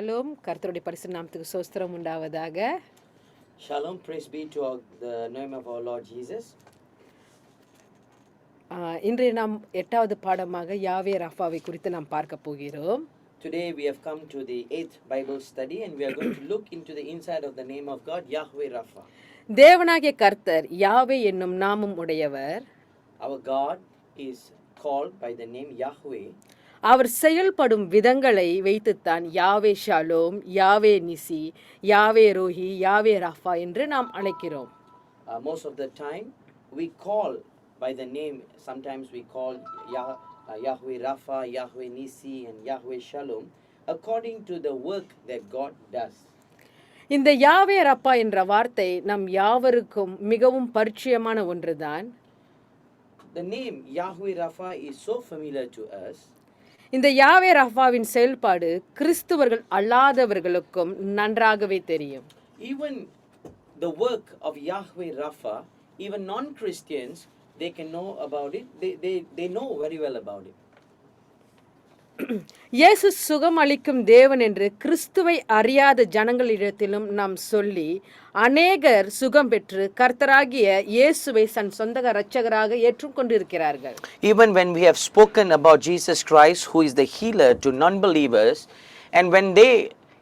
Shalom. கர்த்தருடைய பரிசுத்த நாமத்துக்கு ஸ்தோத்திரம் உண்டாவதாக. Shalom, praise be to the name of our Lord Jesus. இன்றைய நாம் 8வது பாடமாக யாவே ராஃபாவை குறித்து நாம் பார்க்க போகிறோம். Today we have come to the 8th Bible study and we are going to look into the inside of the name of God, Yahweh Rapha. தேவனாகிய கர்த்தர் யாவே என்னும் நாமம் உடையவர். Our God is called by the name Yahweh. அவர் செயல்படும் விதங்களை வைத்துத்தான் யாவே Shalom, யாவே நிசி, யாவே ரோஹி, யாவே ராஃபா என்று நாம் அழைக்கிறோம். Most of the time we call by the name, sometimes we call Yahweh Rapha, Yahweh Nisi and Yahweh Shalom according to the work that God does. இந்த யாவே ராஃபா என்ற வார்த்தை நம் யாவருக்கும் மிகவும் பரிச்சயமான ஒன்றுதான். The name Yahweh Rapha is so familiar to us. இந்த யாவே ராஃபாவின் செயல்பாடு கிறிஸ்துவர்கள் அல்லாதவர்களுக்கும் நன்றாகவே தெரியும். Even the work of Yahweh Rapha, even non-Christians, they can know about it. They know very well about it. இயேசு சுகம் அளிக்கும் தேவன் என்று கிறிஸ்துவை அறியாத ஜனங்களிடத்திலும் நாம் சொல்லி அநேகர் சுகம் பெற்று கர்த்தராகிய இயேசுவை தன் சொந்த இரட்சகராக ஏற்றுக்கொண்டிருக்கிறார்கள். Even when we have spoken about Jesus Christ, who is the healer to non-believers, and when they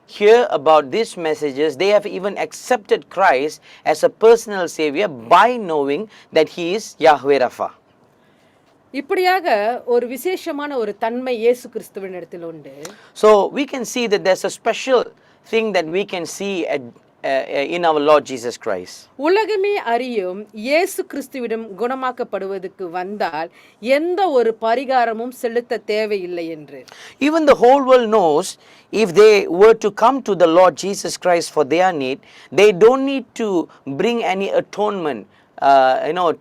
hear about these messages, they have even accepted Christ as a personal savior by knowing that he is Yahweh Rapha. இப்படியாக ஒரு விசேஷமான ஒரு தன்மை இயேசு கிறிஸ்துவின் இடத்தில் உண்டு. So we can see that there's a special thing that we can see in our Lord Jesus Christ. உலகமே அறியும் இயேசு கிறிஸ்துவிடம் குணமாக்கப்படுவதற்கு வந்தால் எந்த ஒரு பரிகாரமும் செலுத்த தேவையில்லை என்று. Even the whole world knows if they were to come to the Lord Jesus Christ for their need, they don't need to bring any atonement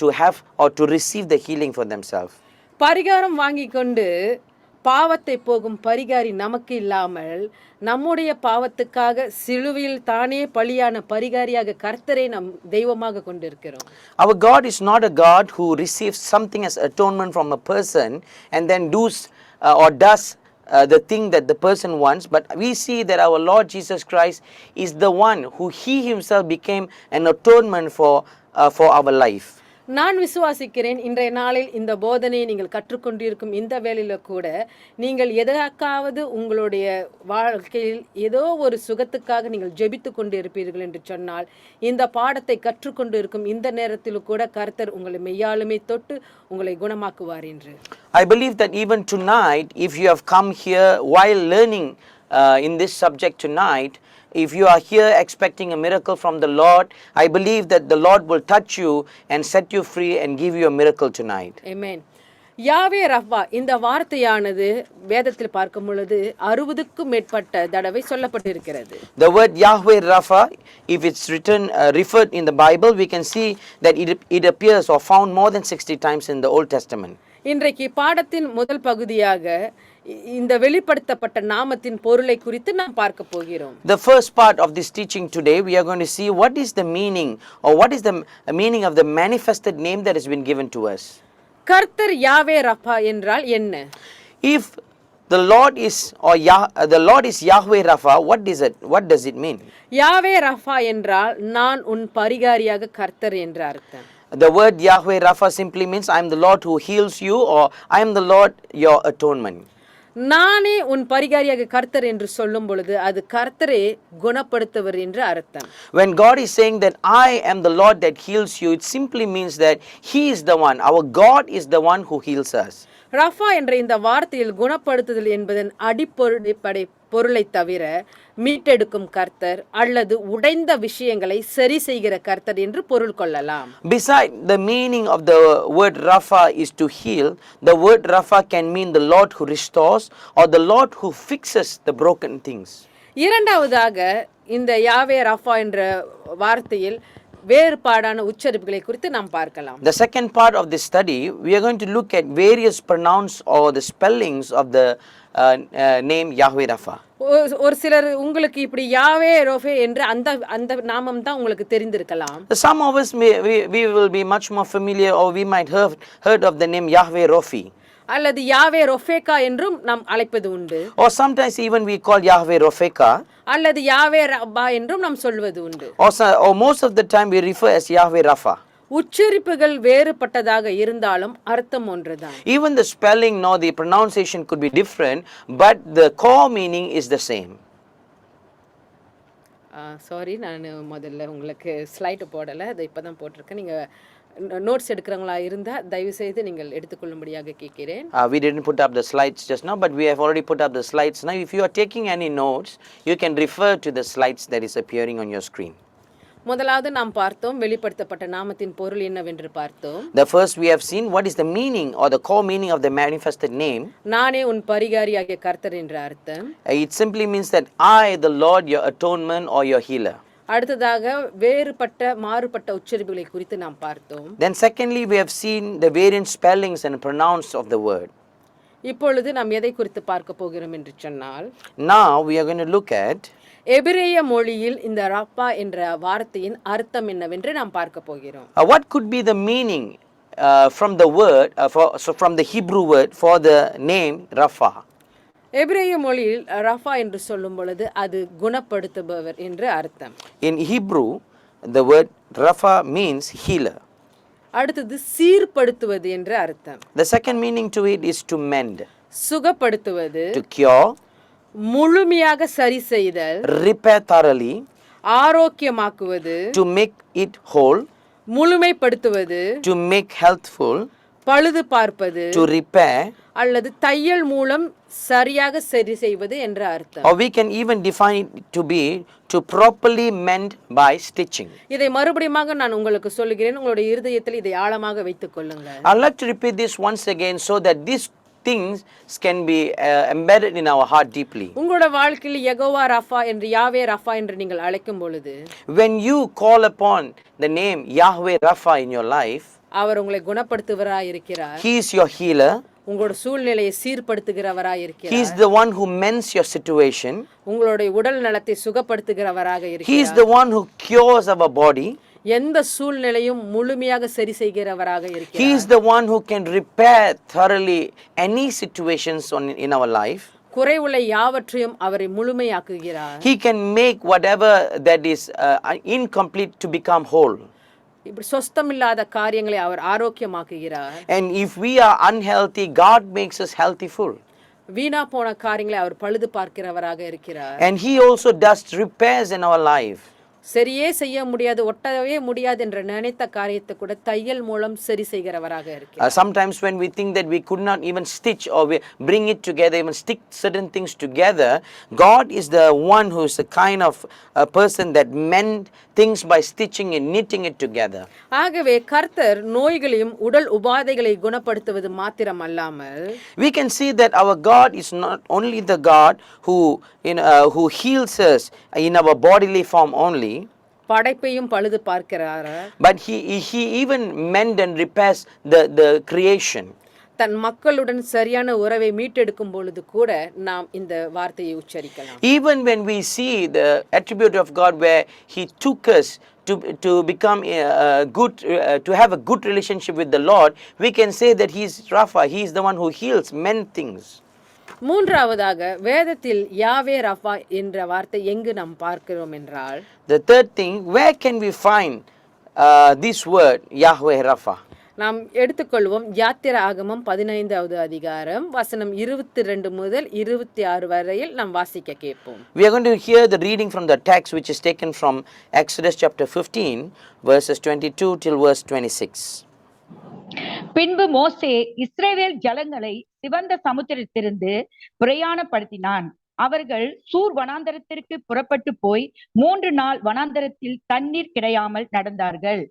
to have or to receive the healing for themselves. பரிகாரம் வாங்கி கொண்டு பாவத்தை போகும் பரிகாரி நமக்கு இல்லாமல் நம்முடைய பாவத்துக்காக சிலுவையில் தானே பலியான பரிகாரியாக கர்த்தரை நம் தெய்வமாக கொண்டிருக்கிறோம். Our God is not a God who receives something as atonement from a person and then does the thing that the person wants, but we see that our Lord Jesus Christ is the one who he himself became an atonement for our life. நான் விசுவாசிக்கிறேன் இன்றைய நாளில் இந்த போதனையை நீங்கள் கற்றுக்கொண்டிருக்கும் இந்த வேளையில கூட நீங்கள் எதற்காவது உங்களுடைய வாழ்க்கையில் ஏதோ ஒரு சுகத்துக்காக நீங்கள் ஜெபித்து கொண்டு இருப்பீர்கள் என்று சொன்னால் இந்த பாடத்தை கற்றுக்கொண்டு இருக்கும் இந்த நேரத்தில் கூட கர்த்தர் உங்களை மெய்யாலுமே தொட்டு உங்களை குணமாக்குவார் என்று. I believe that even tonight, if you have come here while learning in this subject tonight, if you are here expecting a miracle from the Lord, I believe that the Lord will touch you and set you free and give you a miracle tonight. Amen. Yahweh Rapha இந்த வார்த்தையானது வேதத்தில் பார்க்கும் பொழுது 60க்கும் மேற்பட்ட தடவை சொல்லப்பட்டிருக்கிறது. The word Yahweh Rapha, if it's referred in the Bible, we can see that it appears or found more than 60 times in the Old Testament. இன்றைக்கு பாடத்தின் முதல் பகுதியாக இந்த வெளிப்படுத்தப்பட்ட நாமத்தின் பொருளை குறித்து நாம் பார்க்க போகிறோம். The first part of this teaching today, we are going to see what is the meaning or what is the meaning of the manifested name that has been given to us. கர்த்தர் யாவே Rapha என்றால் என்ன? If the Lord is Yahweh Rapha, what does it mean? Yahweh Rapha என்றால் நான் உன் பரிகாரியாக கர்த்தர் என்ற அர்த்தம். The word Yahweh Rapha simply means I am the Lord who heals you, or I am the Lord your atonement. நானே உன் பரிகாரியாக கர்த்தர் என்று சொல்லும் பொழுது அது கர்த்தரே குணப்படுத்துவர் என்று அர்த்தம். When God is saying that I am the Lord that heals you, it simply means that he is the one, our God is the one who heals us. Rapha என்ற இந்த வார்த்தையில் குணப்படுத்துதல் என்பதன் அடிப்படை பொருளை தவிர மீட்டெடுக்கும் கர்த்தர் அல்லது உடைந்த விஷயங்களை சரி செய்கிற கர்த்தர் என்று பொருள் கொள்ளலாம். Beside the meaning of the word Rapha is to heal, the word Rapha can mean the Lord who restores or the Lord who fixes the broken things. இரண்டாவதாக இந்த யாவே ரஃபா என்ற வார்த்தையில் வேறுபாடான உச்சரிப்புகளை குறித்து நாம் பார்க்கலாம். The second part of this study, we are going to look at various pronouns or the spellings of the name Yahweh Rapha. ஒரு சிலர் உங்களுக்கு இப்படி யாவே ரோஃபே என்று அந்த நாமம் தான் உங்களுக்கு தெரிந்திருக்கலாம். Some of us we will be much more familiar or we might have heard of the name Yahweh Rofi. அல்லது யாவே ரொஃபேக்கா என்றும் நாம் அழைப்பது உண்டு. Or sometimes even we call Yahweh Ropheka. அல்லது யாவே ரப்பா என்றும் நாம் சொல்வது உண்டு. Or most of the time we refer as Yahweh Rapha. உச்சரிப்புகள் வேறுபட்டதாக இருந்தாலும் அர்த்தம் ஒன்றுதான். Even the spelling nor the pronunciation could be different, but the core meaning is the same. Sorry, நான் முதல்ல உங்களுக்கு ஸ்லைடு போடலை, அதை இப்போ தான் போட்டிருக்கேன். நீங்கள் நோட்ஸ் எடுக்கிறவங்களா இருந்தால் தயவு செய்து நீங்கள் எடுத்துக்கொள்ளும்படியாக கேட்கிறேன். We didn't put up the slides just now, but we have already put up the slides. Now if you are taking any notes, you can refer to the slides that is appearing on your screen. முதலாவது நாம் பார்த்தோம், வெளிப்படுத்தப்பட்ட நாமத்தின் பொருள் என்னவென்று பார்த்தோம். The first we have seen what is the meaning or the core meaning of the manifested name. நானே உன் பரிகாரியாகிய கர்த்தர் என்ற அர்த்தம். It simply means that I, the Lord, your atonement or your healer. அடுத்ததாக வேறுபட்ட மாறுபட்ட உச்சரிப்புகளை குறித்து நாம் பார்த்தோம். Then secondly we have seen the variant spellings and pronouns of the word. இப்பொழுது நாம் எதை குறித்து பார்க்க போகிறோம் என்று சொன்னால், Now we are going to look at எபிரேய மொழியில் இந்த ரப்பா என்ற வார்த்தையின் அர்த்தம் என்னவென்று நாம் பார்க்க போகிறோம். what could be the meaning from the word from the Hebrew word for the name Rapha. எபிரேய மொழியில் ரஃபா என்று சொல்லும் பொழுது அது குணப்படுத்துபவர் என்று அர்த்தம். In Hebrew the word Rapha means healer. அடுத்தது சீர்படுத்துவது என்று அர்த்தம். The second meaning to it is to mend, சுகப்படுத்துவது, to cure, முழுமையாக சரி செய்தல், repair thoroughly, ஆரோக்கியமாக்குவது, to make it whole, முழுமைப்படுத்துவது, to make healthful, பழுது பார்ப்பது, to repair, அல்லது தையல் மூலம் சரியாக சரி செய்வது என்ற அர்த்தம். or we can even define it to be to properly mend by stitching. இதை மறுபடியும் நான் உங்களுக்கு சொல்லுகிறேன், உங்களுடைய இருதயத்தில் இதை ஆழமாக வைத்துக் கொள்ளுங்கள். I'd like to repeat this once again so that these things can be embedded in our heart deeply. உங்களோட வாழ்க்கையில் யெகோவா ரஃபா என்று யாவே ரஃபா என்று நீங்கள் அழைக்கும் பொழுது, When you call upon the name Yahweh Rapha in your life, அவர் உங்களை குணப்படுத்துவராய் இருக்கிறார். He is your healer. உங்களோட சூழ்நிலையை சீர்படுத்துகிறவராய் He இருக்கிறார். is the one who mends your situation. உங்களுடைய உடல் நலத்தை சுகப்படுத்துகிறவராக He is இருக்கிறார். the one who cures our body. எந்த சூழ்நிலையும் முழுமையாக சரி செய்கிறவராக He is இருக்கிறார். the one who can repair thoroughly any situations in our life. குறைவுள்ள யாவற்றையும் அவரை முழுமையாக்குகிறார். He can make whatever that is incomplete to become whole. இப்படி சொஸ்தமில்லாத காரியங்களை அவர் ஆரோக்கியமாக்குகிறார். And if we are unhealthy, God makes us healthful. வீணா போன காரியங்களை அவர் பழுது பார்க்கிறவராக இருக்கிறார். And He also does repairs in our life. சரியே செய்ய முடியாது, ஒட்டவே முடியாது என்று நினைத்த காரியத்தை கூட தையல் மூலம் சரி செய்கிறவராக இருக்கிறார். Sometimes when we think that we could not even stitch or we bring it together, even stick certain things together, God is the one who is the kind of a person that mend things by stitching and knitting it together. ஆகவே கர்த்தர் நோய்களையும் உடல் உபாதைகளை குணப்படுத்துவது மாத்திரம் அல்லாமல், We can see that our God is not only the God who heals us in our bodily form only, படைப்பையும் பழுது பார்க்கிறார். but he even mend and repairs the creation. தன் மக்களுடன் சரியான உறவை மீட்டெடுக்கும் பொழுது கூட நாம் இந்த வார்த்தையை உச்சரிக்கலாம். Even when we see the attribute of God where He took us to become good, to have a good relationship with the Lord, we can say that He is Rapha. He is the one who heals, mend things. மூன்றாவதாக வேதத்தில் யாவே Rapha என்ற வார்த்தை எங்கு நாம் பார்க்கிறோம் என்றால், The third thing, where can we find this word Yahweh Rapha? நாம் எடுத்துக்கொள்வோம் யாத்திர ஆகமம் 15வது அதிகாரம் வசனம் 22 முதல் 26 வரையில் நாம் வாசிக்க கேட்போம். We are going to hear the reading from the text which is taken from Exodus chapter 15 verses 22 till verse 26. பின்பு மோசே இஸ்ரவேல் ஜனங்களை சிவந்த சமுத்திரத்திலிருந்து பிரயாணப்படுத்தினான். அவர்கள் சூர் வனாந்தரத்திற்கு புறப்பட்டு போய் 3 நாள் வனாந்தரத்தில் தண்ணீர் கிடையாமல் நடந்தார்கள்.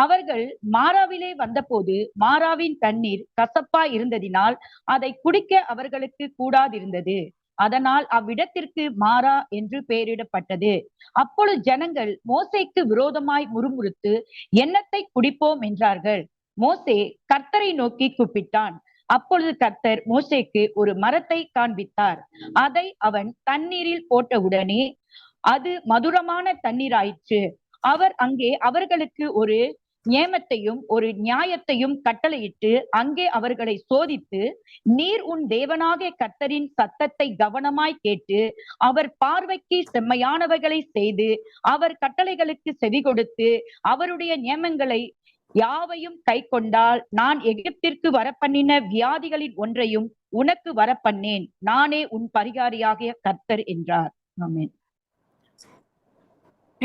அவர்கள் மாராவிலே வந்தபோது மாராவின் தண்ணீர் கசப்பா இருந்ததினால் அதை குடிக்க அவர்களுக்கு கூடாதிருந்தது. அதனால் அவ்விடத்திற்கு மாரா என்று பெயரிடப்பட்டது. அப்பொழுது ஜனங்கள் மோசேக்கு விரோதமாய் முறுமுறுத்து என்னத்தை குடிப்போம் என்றார்கள். மோசே கர்த்தரை நோக்கி கூப்பிட்டான். அப்பொழுது கர்த்தர் மோசேக்கு ஒரு மரத்தை காண்பித்தார். அதை அவன் தண்ணீரில் போட்டவுடனே அது மதுரமான தண்ணீராயிற்று. அவர் அங்கே அவர்களுக்கு ஒரு நியமத்தையும் ஒரு நியாயத்தையும் கட்டளையிட்டு அங்கே அவர்களை சோதித்து, நீர் உன் தேவனாகிய கர்த்தரின் சத்தத்தை கவனமாய் கேட்டு அவர் பார்வைக்கு செம்மையானவைகளை செய்து அவர் கட்டளைகளுக்கு செவி கொடுத்து அவருடைய நியமங்களை யாவையும் கை கொண்டால், நான் எகிப்திற்கு வரப்பண்ணின வியாதிகளின் ஒன்றையும் உனக்கு வரப்பண்ணேன். நானே உன் பரிகாரியாகிய கர்த்தர் என்றார். ஆமென்.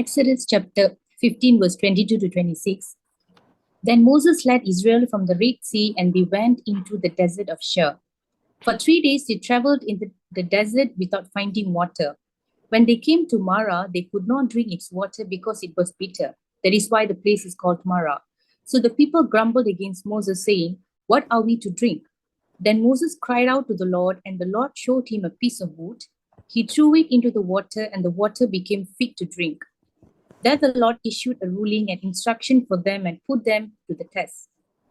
Exodus chapter 15 verse 22 to 26. Then Moses led Israel from the Red Sea and they went into the desert of Shur. For 3 days they traveled in the desert without finding water. When they came to Marah, they could not drink its water because it was bitter. That is why the place is called Marah. So the people grumbled against Moses, saying, "What are we to drink?" Then Moses cried out to the Lord, and the Lord showed him a piece of wood. He threw it into the water, and the water became fit to drink. Then the Lord issued a ruling and instruction for them and put them to the test.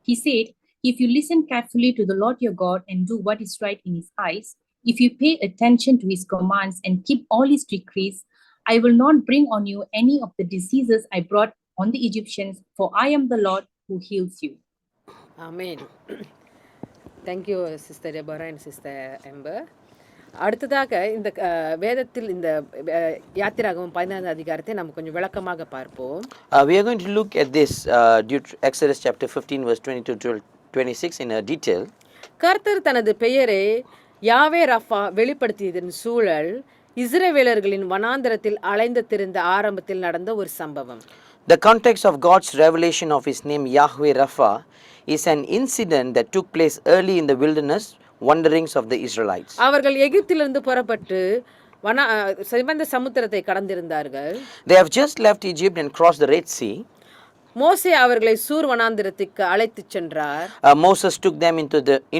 He said, "If you listen carefully to the Lord your God and do what is right in his eyes, if you pay attention to his commands and keep all his decrees, I will not bring on you any of the diseases I brought on the Egyptians, for I am the Lord who heals you." Amen. Thank you sister Deborah and sister Amber. அடுத்ததாக இந்த வேதத்தில் இந்த யாத்திராகமம் 15 அதிகாரத்தை நம்ம கொஞ்சம் விளக்கமாக பார்ப்போம். We are going to look at this Exodus chapter 15 verse 22 to 26 in a detail. கர்த்தர் தனது பெயரை யாவே ரஃபா வெளிப்படுத்தியதன் சூழல் இஸ்ரவேலர்களின் வனாந்தரத்தில் அலைந்து திரிந்த ஆரம்பத்தில் நடந்த ஒரு சம்பவம். The context of God's revelation of his name Yahweh Rapha is an incident that took place early in the wilderness wanderings of the Israelites. அவர்கள் எகிப்திலிருந்து புறப்பட்டு சிவந்த சமுத்திரத்தை கடந்திருந்தார்கள். They have just left Egypt and crossed the Red Sea. மோசே அவர்களை சூர் வனாந்திரத்துக்கு அழைத்துச் சென்றார். Moses took them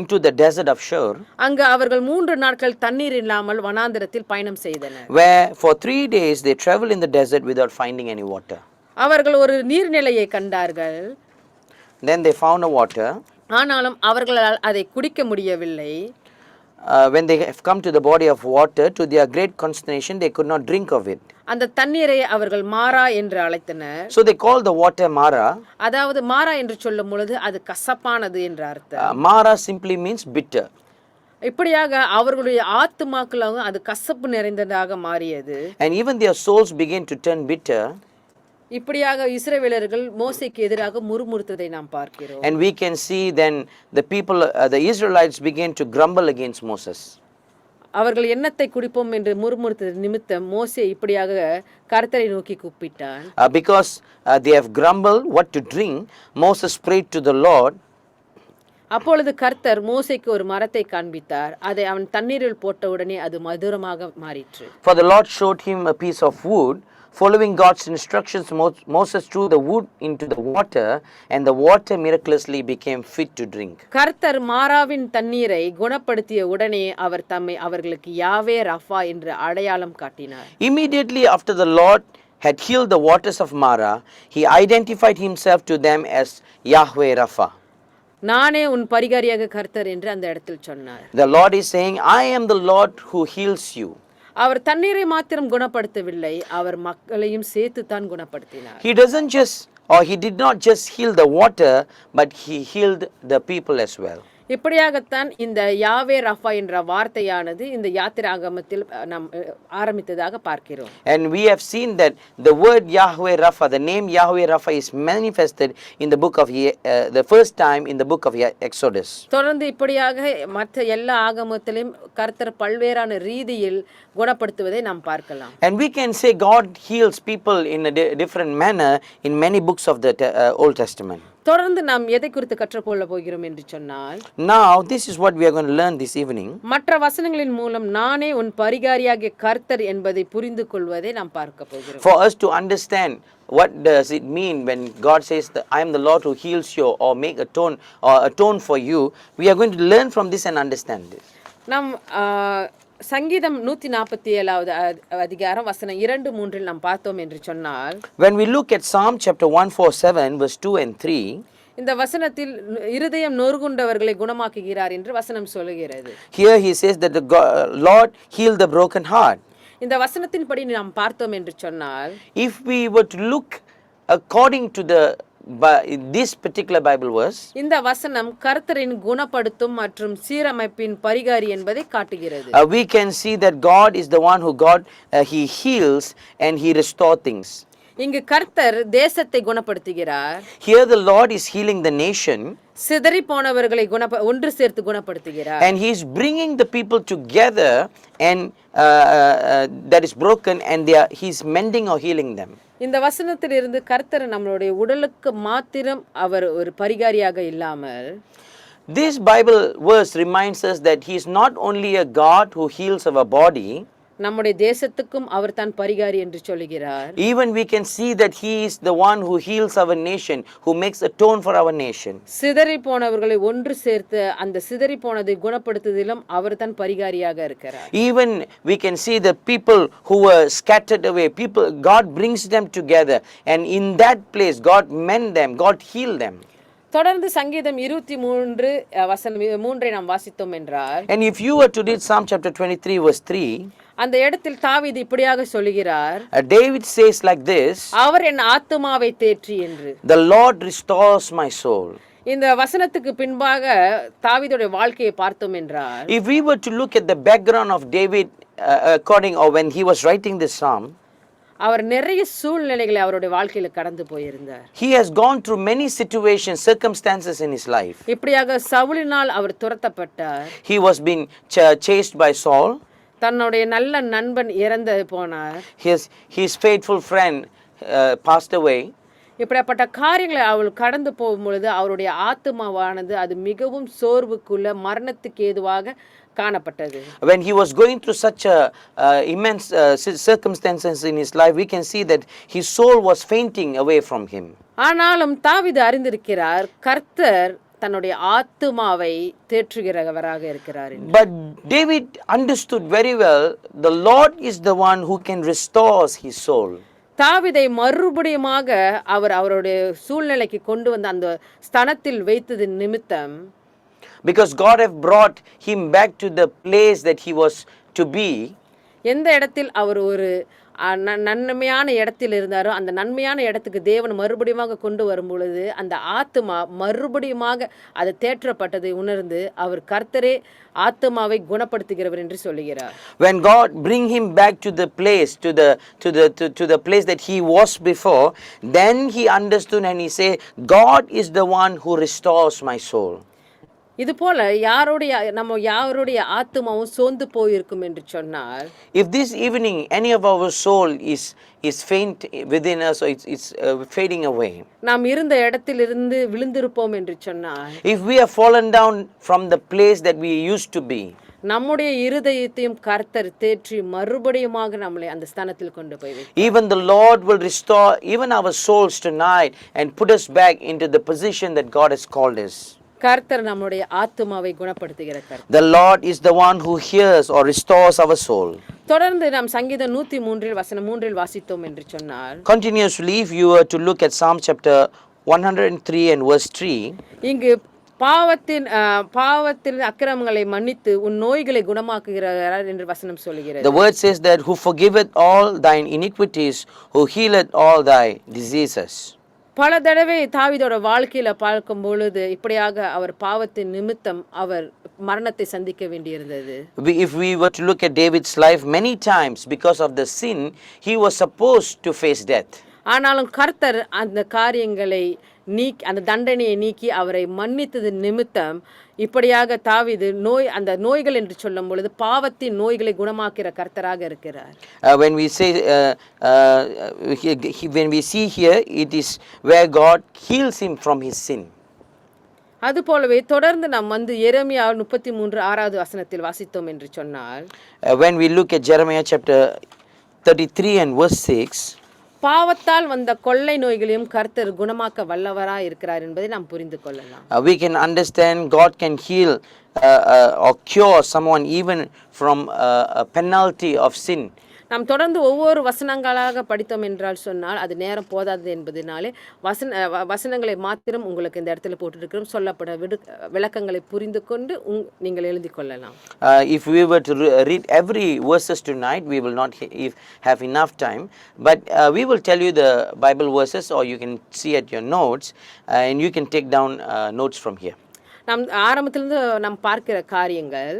into the desert of Shur. அங்கு அவர்கள் 3 நாட்கள் தண்ணீர் இல்லாமல் வனாந்திரத்தில் பயணம் செய்தனர். Where for 3 days they traveled in the desert without finding any water. அவர்கள் ஒரு நீர்நிலையை கண்டார்கள். Then they found a water. ஆனாலும் அவர்களால் அதை குடிக்க முடியவில்லை. When they have come to the body of water, to their great consternation, they could not drink of it. அந்த தண்ணீரை அவர்கள் மாரா என்று அழைத்தனர். So they called the water Mara. அதாவது மாரா என்று சொல்லும் பொழுது அது கசப்பானது என்ற அர்த்தம். Mara simply means bitter. இப்படியாக அவர்களுடைய ஆத்துமாக்களாக அது கசப்பு நிறைந்ததாக மாறியது. And even their souls began to turn bitter. இப்படியாக இஸ்ரவேலர்கள் மோசேக்கு எதிராக முறுமுறுத்ததை நாம் பார்க்கிறோம். And we can see then the people, the Israelites began to grumble against Moses. அவர்கள் எண்ணத்தை குடிப்போம் என்று முறுமுறுத்தது நிமித்தம் மோசே இப்படியாக கர்த்தரை நோக்கி கூப்பிட்டான். Because they have grumbled what to drink, Moses prayed to the Lord. அப்பொழுது கர்த்தர் மோசேக்கு ஒரு மரத்தை காண்பித்தார். அதை அவன் தண்ணீரில் போட்ட உடனே அது மதுரமாக மாறிற்று. For the Lord showed him a piece of wood. Following God's instructions, Moses threw the wood into the water, and the water miraculously became fit to drink. கர்த்தர் மாராவின் தண்ணீரை குணப்படுத்திய உடனே அவர் தம்மை அவர்களுக்கு யாவே ரஃபா என்று அடையாளம் காட்டினார். Immediately after the Lord had healed the waters of Mara, he identified himself to them as Yahweh Rapha. நானே உன் பரிகாரியாக கர்த்தர் என்று அந்த இடத்தில் சொன்னார். The Lord is saying, I am the Lord who heals you. அவர் தண்ணீரை மாத்திரம் குணப்படுத்தவில்லை, அவர் மக்களையும் சேர்த்து தான் குணப்படுத்தினார். He doesn't just, or he did not just heal the water, but he healed the people as well. இப்படியாகத்தான் இந்த யாவே ரஃபா என்ற வார்த்தையானது இந்த யாத்திராகமத்தில் நாம் ஆரம்பித்ததாக பார்க்கிறோம். And we have seen that the word Yahweh Rapha, the name Yahweh Rapha is manifested in the book of the first time in the book of Exodus. தொடர்ந்து இப்படியாக மற்ற எல்லா ஆகமத்திலும் கர்த்தர் பல்வேறான ரீதியில் குணப்படுத்துவதை நாம் பார்க்கலாம். And we can say God heals people in a different manner in many books of the Old Testament. தொடர்ந்து நாம் எதை குறித்து கற்றுக்கொள்ள போகிறோம் என்று சொன்னால், now this is what we are going to learn this evening. மற்ற வசனங்களின் மூலம் நானே உன் பரிகாரியாகிய கர்த்தர் என்பதை புரிந்து கொள்வதை நாம் பார்க்க போகிறோம். For us to understand what does it mean when God says that I am the Lord who heals you or make atone for you, we are going to learn from this and understand this. நாம் சங்கீதம் 147வது அதிகாரம் வசனம் 2-3 நாம் பார்த்தோம் என்று சொன்னால், when we look at Psalm chapter 147 verse 2 and 3, இந்த வசனத்தில் இருதயம் நொறுங்குண்டவர்களை குணமாக்குகிறார் என்று வசனம் சொல்லுகிறது. here he says that the Lord healed the broken heart. இந்த வசனத்தின்படி நாம் பார்த்தோம் என்று சொன்னால், if we were to look according to the this particular Bible verse, இந்த வசனம் கர்த்தரின் குணப்படுத்தும் மற்றும் சீரமைப்பின் பரிகாரி என்பதை காட்டுகிறது. we can see that God is the one who he heals and he restores things. இங்கு கர்த்தர் தேசத்தை குணப்படுத்துகிறார். Here the Lord is healing the nation. சிதறி போனவர்களை ஒன்று சேர்த்து குணப்படுத்துகிறார். And he is bringing the people together and that is broken, and he is mending or healing them. இந்த வசனத்திலிருந்து கர்த்தர் நம்மளுடைய உடலுக்கு மாத்திரம் அவர் ஒரு பரிகாரியாக இல்லாமல், this Bible verse reminds us that he is not only a God who heals our body, நம்முடைய தேசத்துக்கும் அவர் தான் பரிகாரி என்று சொல்கிறார். even we can see that he is the one who heals our nation, who makes atone for our nation. சிதறி போனவர்களை ஒன்று சேர்த்து அந்த சிதறி போனதை குணப்படுத்துவதிலும் அவர் தான் பரிகாரியாக இருக்கிறார். Even we can see the people who were scattered away, God brings them together, and in that place God mend them, God heal them. தொடர்ந்து சங்கீதம் 23 வசனம் 3 நாம் வாசித்தோம் என்றால், And if you were to read Psalm chapter 23 verse 3, அந்த இடத்தில் தாவீது இப்படியாக சொல்கிறார், David says like this, அவர் என் ஆத்துமாவை தேற்றி என்று. the Lord restores my soul. இந்த வசனத்துக்கு பின்பாக தாவீதுடைய வாழ்க்கையை பார்த்தோம் என்றால், If we were to look at the background of David when he was writing this psalm, அவர் நிறைய சூழ்நிலைகளை அவருடைய வாழ்க்கையில கடந்து போயிருந்தார். he has gone through many situations, circumstances in his life. இப்படியாக சவுலினால் அவர் துரத்தப்பட்டார். He was being chased by Saul. தன்னுடைய நல்ல நண்பன் இறந்து போனார். His faithful friend passed away. இப்படிப்பட்ட காரியங்களை அவள் கடந்து போகும் பொழுது அவருடைய ஆத்துமாவானது அது மிகவும் சோர்வுக்குள்ள மரணத்துக்கு ஏதுவாக காணப்பட்டது. When he was going through such immense circumstances in his life, we can see that his soul was fainting away from him. ஆனாலும் தாவீது அறிந்திருக்கிறார், கர்த்தர் தன்னுடைய ஆத்துமாவை தேற்றுகிறவராக இருக்கிறார். But David understood very well, the Lord is the one who can restore his soul. தாவீதை மறுபடியுமாக அவருடைய சூழ்நிலைக்கு கொண்டு வந்து அந்த ஸ்தலத்தில் வைத்தது நிமித்தம், because God have brought him back to the place that he was to be. எந்த இடத்தில் அவர் ஒரு நன்மையான இடத்தில் இருந்தாரோ அந்த நன்மையான இடத்துக்கு தேவன் மறுபடியுமாக கொண்டு வரும் பொழுது அந்த ஆத்துமா மறுபடியுமாக அது தேற்றப்பட்டதை உணர்ந்து அவர் கர்த்தரே ஆத்துமாவை குணப்படுத்துகிறவர் என்று சொல்லுகிறார். When God bring him back to the place, to the place that he was before, then he understood and he say, God is the one who restores my soul. இது போல யாருடைய ஆத்துமாவும் சோர்ந்து போயிருக்கும் என்று சொன்னால், if this evening any of our soul is faint within us, or it's fading away, நாம் இருந்த இடத்திலிருந்து விழுந்திருப்போம் என்று சொன்னால், if we have fallen down from the place that we used to be, நம்முடைய இருதயத்தையும் கர்த்தர் தேற்றி மறுபடியுமாக நம்மளை அந்த ஸ்தானத்தில் கொண்டு போய் வைப்பார். even the Lord will restore even our souls tonight and put us back into the position that God has called us. கர்த்தர் நம்முடைய ஆத்துமாவை குணப்படுத்துகிற கர்த்தர். The Lord is the one who hears or restores our soul. தொடர்ந்து நாம் சங்கீதம் 103 வசனம் 3 வாசித்தோம் என்று சொன்னால், Continuously, if you were to look at Psalm chapter 103 and verse 3, இங்கு பாவத்தின் அக்கிரமங்களை மன்னித்து உன் நோய்களை குணமாக்குகிறார் என்று வசனம் சொல்கிறது. the word says that who forgiveth all thine iniquities, who healeth all thy diseases. பல தடவை தாவீதோட வாழ்க்கையில பார்க்கும் பொழுது இப்படியாக அவர் பாவத்தின் நிமித்தம் அவர் மரணத்தை சந்திக்க வேண்டியிருந்தது. If we were to look at David's life, many times because of the sin he was supposed to face death. ஆனாலும் கர்த்தர் அந்த காரியங்களை அந்த தண்டனையை நீக்கி அவரை மன்னித்தது நிமித்தம் இப்படியாக தாவீது அந்த நோய்கள் என்று சொல்லும் பொழுது பாவத்தின் நோய்களை குணமாக்குற கர்த்தராக இருக்கிறார். When we say when we see here, it is where God heals him from his sin. அது போலவே தொடர்ந்து நாம் எரேமியா 33 6வது வசனத்தில் வாசித்தோம் என்று சொன்னால், when we look at Jeremiah chapter 33 and verse 6, பாவத்தால் வந்த கொள்ளை நோய்களையும் கர்த்தர் குணமாக்க வல்லவராய் இருக்கிறார் என்பதை நாம் புரிந்து கொள்ளலாம். We can understand God can heal or cure someone even from a penalty of sin. நாம் தொடர்ந்து ஒவ்வொரு வசனங்களாக படித்தோம் என்றால் சொன்னால் அது நேரம் போதாது என்பதனாலே வசனங்களை மாத்திரம் உங்களுக்கு இந்த இடத்துல போட்டிருக்கிறோம். சொல்லப்பட விளக்கங்களை புரிந்து கொண்டு நீங்கள் எழுதி கொள்ளலாம். If we were to read every verses tonight, we will not have enough time. But we will tell you the Bible verses, or you can see at your notes, and you can take down notes from here. நாம் ஆரம்பத்திலிருந்து நாம் பார்க்கிற காரியங்கள்,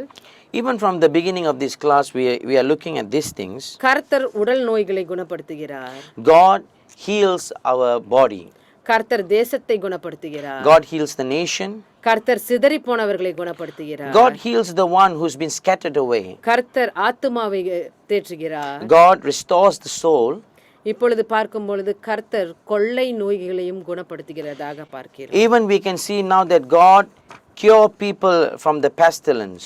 even from the beginning of this class, we are looking at these things. கர்த்தர் உடல் நோய்களை குணப்படுத்துகிறார். God heals our body. கர்த்தர் தேசத்தை குணப்படுத்துகிறார். God heals the nation. கர்த்தர் சிதறி போனவர்களை குணப்படுத்துகிறார். God heals the one who's been scattered away. கர்த்தர் ஆத்துமாவை தேற்றுகிறார். God restores the soul. இப்பொழுது பார்க்கும் பொழுது கர்த்தர் கொள்ளை நோய்களையும் குணப்படுத்துகிறதாக பார்க்கிறோம். Even we can see now that God cure people from the pestilence.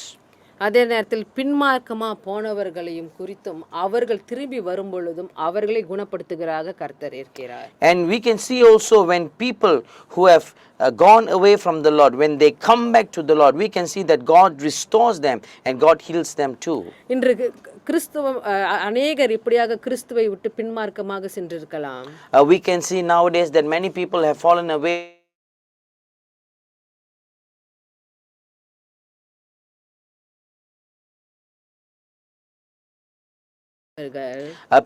அதே நேரத்தில் பின்மார்க்கமா போனவர்களையும் குறித்தும் அவர்கள் திரும்பி வரும் பொழுதும் அவர்களை குணப்படுத்துகிறாக கர்த்தர் இருக்கிறார். And we can see also when people who have gone away from the Lord, when they come back to the Lord, we can see that God restores them and God heals them too. இன்று கிறிஸ்துவம் அநேகர் இப்படியாக கிறிஸ்துவை விட்டு பின்மார்க்கமாக சென்றிருக்கலாம். We can see nowadays that many people have fallen away.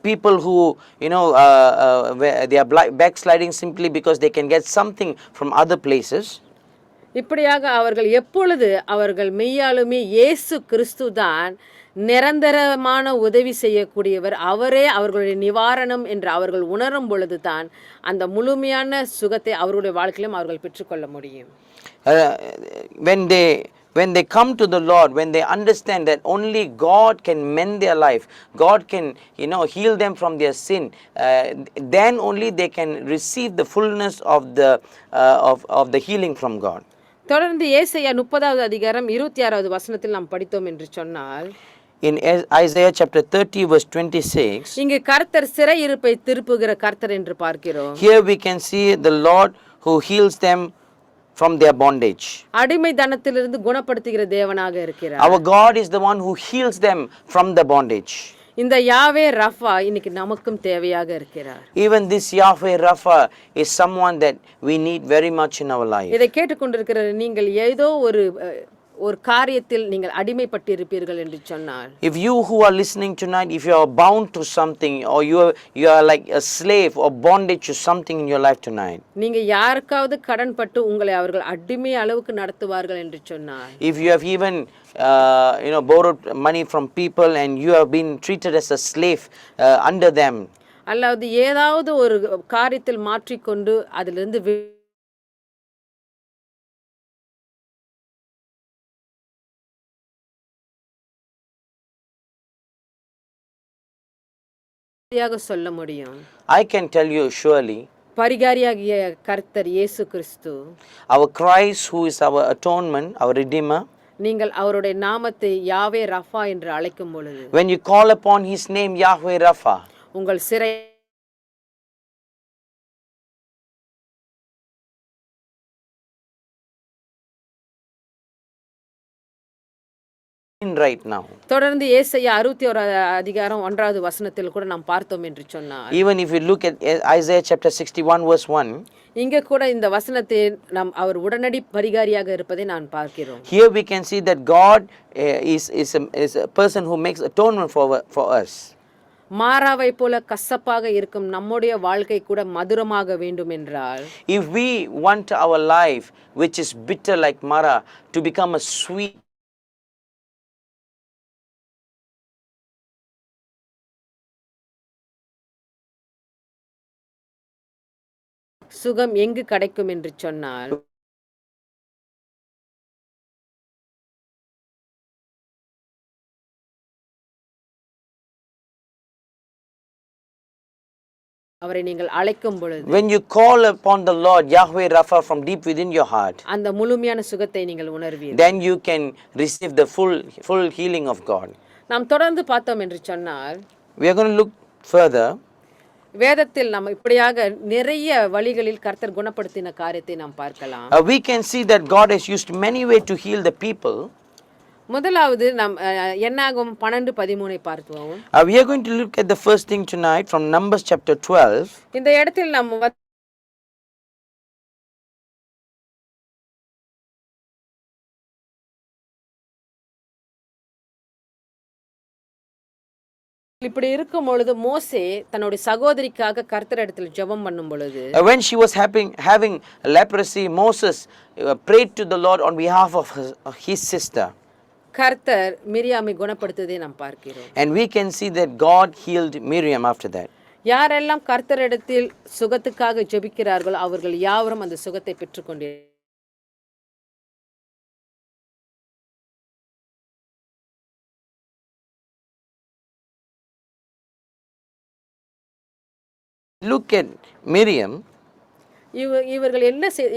People who, they are backsliding simply because they can get something from other places. இப்படியாக அவர்கள் எப்பொழுது அவர்கள் மெய்யாலுமே இயேசு கிறிஸ்து தான் நிரந்தரமான உதவி செய்யக்கூடியவர், அவரே அவர்களுடைய நிவாரணம் என்று அவர்கள் உணரும் பொழுது தான் அந்த முழுமையான சுகத்தை அவருடைய வாழ்க்கையிலும் அவர்கள் பெற்றுக்கொள்ள முடியும். When they come to the Lord, when they understand that only God can mend their life, God can, heal them from their sin, then only they can receive the fullness of the healing from God. தொடர்ந்து ஏசாயா 30வது அதிகாரம் 26வது வசனத்தில் நாம் படித்தோம் என்று சொன்னால், in Isaiah chapter 30 verse 26, இங்கு கர்த்தர் சிறையிருப்பை திருப்புகிற கர்த்தர் என்று பார்க்கிறோம். Here we can see the Lord who heals them from their bondage. அடிமைத்தனத்திலிருந்து குணப்படுத்துகிற தேவனாக இருக்கிறார். Our God is the one who heals them from the bondage. இந்த யாவே ரஃபா இன்னைக்கு நமக்கும் தேவையாக இருக்கிறார். Even this Yahweh Rapha is someone that we need very much in our life. இதை கேட்டுக்கொண்டிருக்கிற நீங்கள் ஏதோ ஒரு காரியத்தில் நீங்கள் அடிமைப்பட்டிருப்பீர்கள் என்று சொன்னால், if you who are listening tonight, if you are bound to something, or you are like a slave or bondage to something in your life tonight, நீங்க யாருக்காவது கடன்பட்டு உங்களை அவர்கள் அடிமை அளவுக்கு நடத்துவார்கள் என்று சொன்னால், if you have even borrowed money from people and you have been treated as a slave under them, அல்லது ஏதாவது ஒரு காரியத்தில் மாற்றிக்கொண்டு அதிலிருந்து சொல்ல முடியும். I can tell you surely, பரிகாரியாகிய கர்த்தர் இயேசு கிறிஸ்து, our Christ who is our atonement, our redeemer, நீங்கள் அவருடைய நாமத்தை யாவே ரஃபா என்று அழைக்கும் பொழுது, when you call upon his name Yahweh Rapha, உங்கள் சிறை right now. தொடர்ந்து ஏசாயா 61 அதிகாரம் 1வது வசனத்தில் கூட நாம் பார்த்தோம் என்று சொன்னார். Even if you look at Isaiah chapter 61 verse 1, இங்க கூட இந்த வசனத்தை நாம் அவர் உடனடி பரிகாரியாக இருப்பதை நான் பார்க்கிறோம். here we can see that God is a person who makes atonement for us. மாறாவை போல கசப்பாக இருக்கும் நம்முடைய வாழ்க்கை கூட மதுரமாக வேண்டும் என்றால், if we want our life which is bitter like Mara to become a sweet, சுகம் எங்கு கிடைக்கும் என்று சொன்னால், அவரை நீங்கள் அழைக்கும் பொழுது, when you call upon the Lord Yahweh Rapha from deep within your heart, அந்த முழுமையான சுகத்தை நீங்கள் உணர்வீர்கள். then you can receive the full healing of God. நாம் தொடர்ந்து பார்த்தோம் என்று சொன்னால், We are going to look further. வேதத்தில் நம்ம இப்படியாக நிறைய வழிகளில் கர்த்தர் குணப்படுத்தின காரியத்தை நாம் பார்க்கலாம். We can see that God has used many ways to heal the people. முதலாவது நாம் என்னாகும் 12:13 பார்த்துவோம். We are going to look at the first thing tonight from Numbers chapter 12. இந்த இடத்தில் நாம் இப்படி இருக்கும் பொழுது மோசே தன்னுடைய சகோதரிக்காக கர்த்தரிடத்தில் ஜெபம் பண்ணும் பொழுது When she was having leprosy, Moses prayed to the Lord on behalf of his sister. கர்த்தர் மிரியாமை குணப்படுத்துவதை நாம் பார்க்கிறோம். And we can see that God healed Miriam after that. யாரெல்லாம் கர்த்தரிடத்தில் சுகத்துக்காக ஜெபிக்கிறார்களோ அவர்கள் யாவரும் அந்த சுகத்தை பெற்றுக்கொண்டே Look at Miriam. இவர்கள்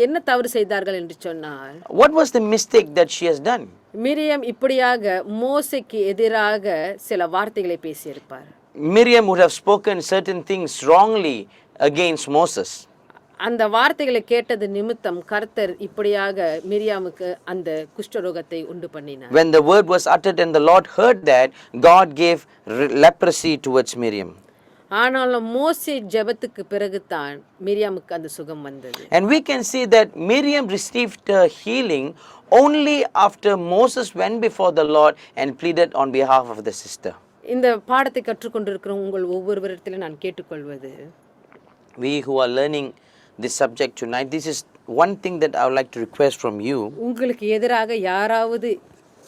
என்ன தவறு செய்தார்கள் என்று சொன்னால், What was the mistake that she has done? Miriam இப்படியாக மோசேக்கு எதிராக சில வார்த்தைகளை பேசியிருப்பார். Miriam would have spoken certain things wrongly against Moses. அந்த வார்த்தைகளை கேட்டது நிமித்தம் கர்த்தர் இப்படியாக மிரியாமுக்கு அந்த குஷ்டரோகத்தை உண்டு பண்ணினார். When the word was uttered and the Lord heard that, God gave leprosy towards Miriam. ஆனாலும் மோசே ஜெபத்துக்கு பிறகுதான் மிரியாமுக்கு அந்த சுகம் வந்தது. And we can see that Miriam received healing only after Moses went before the Lord and pleaded on behalf of the sister. இந்த பாடத்தை கற்றுக்கொண்டிருக்கிற உங்கள் ஒவ்வொருவரிடத்திலும் நான் கேட்டுக்கொள்வது, We who are learning this subject tonight, this is one thing that I would like to request from you. உங்களுக்கு எதிராக யாராவது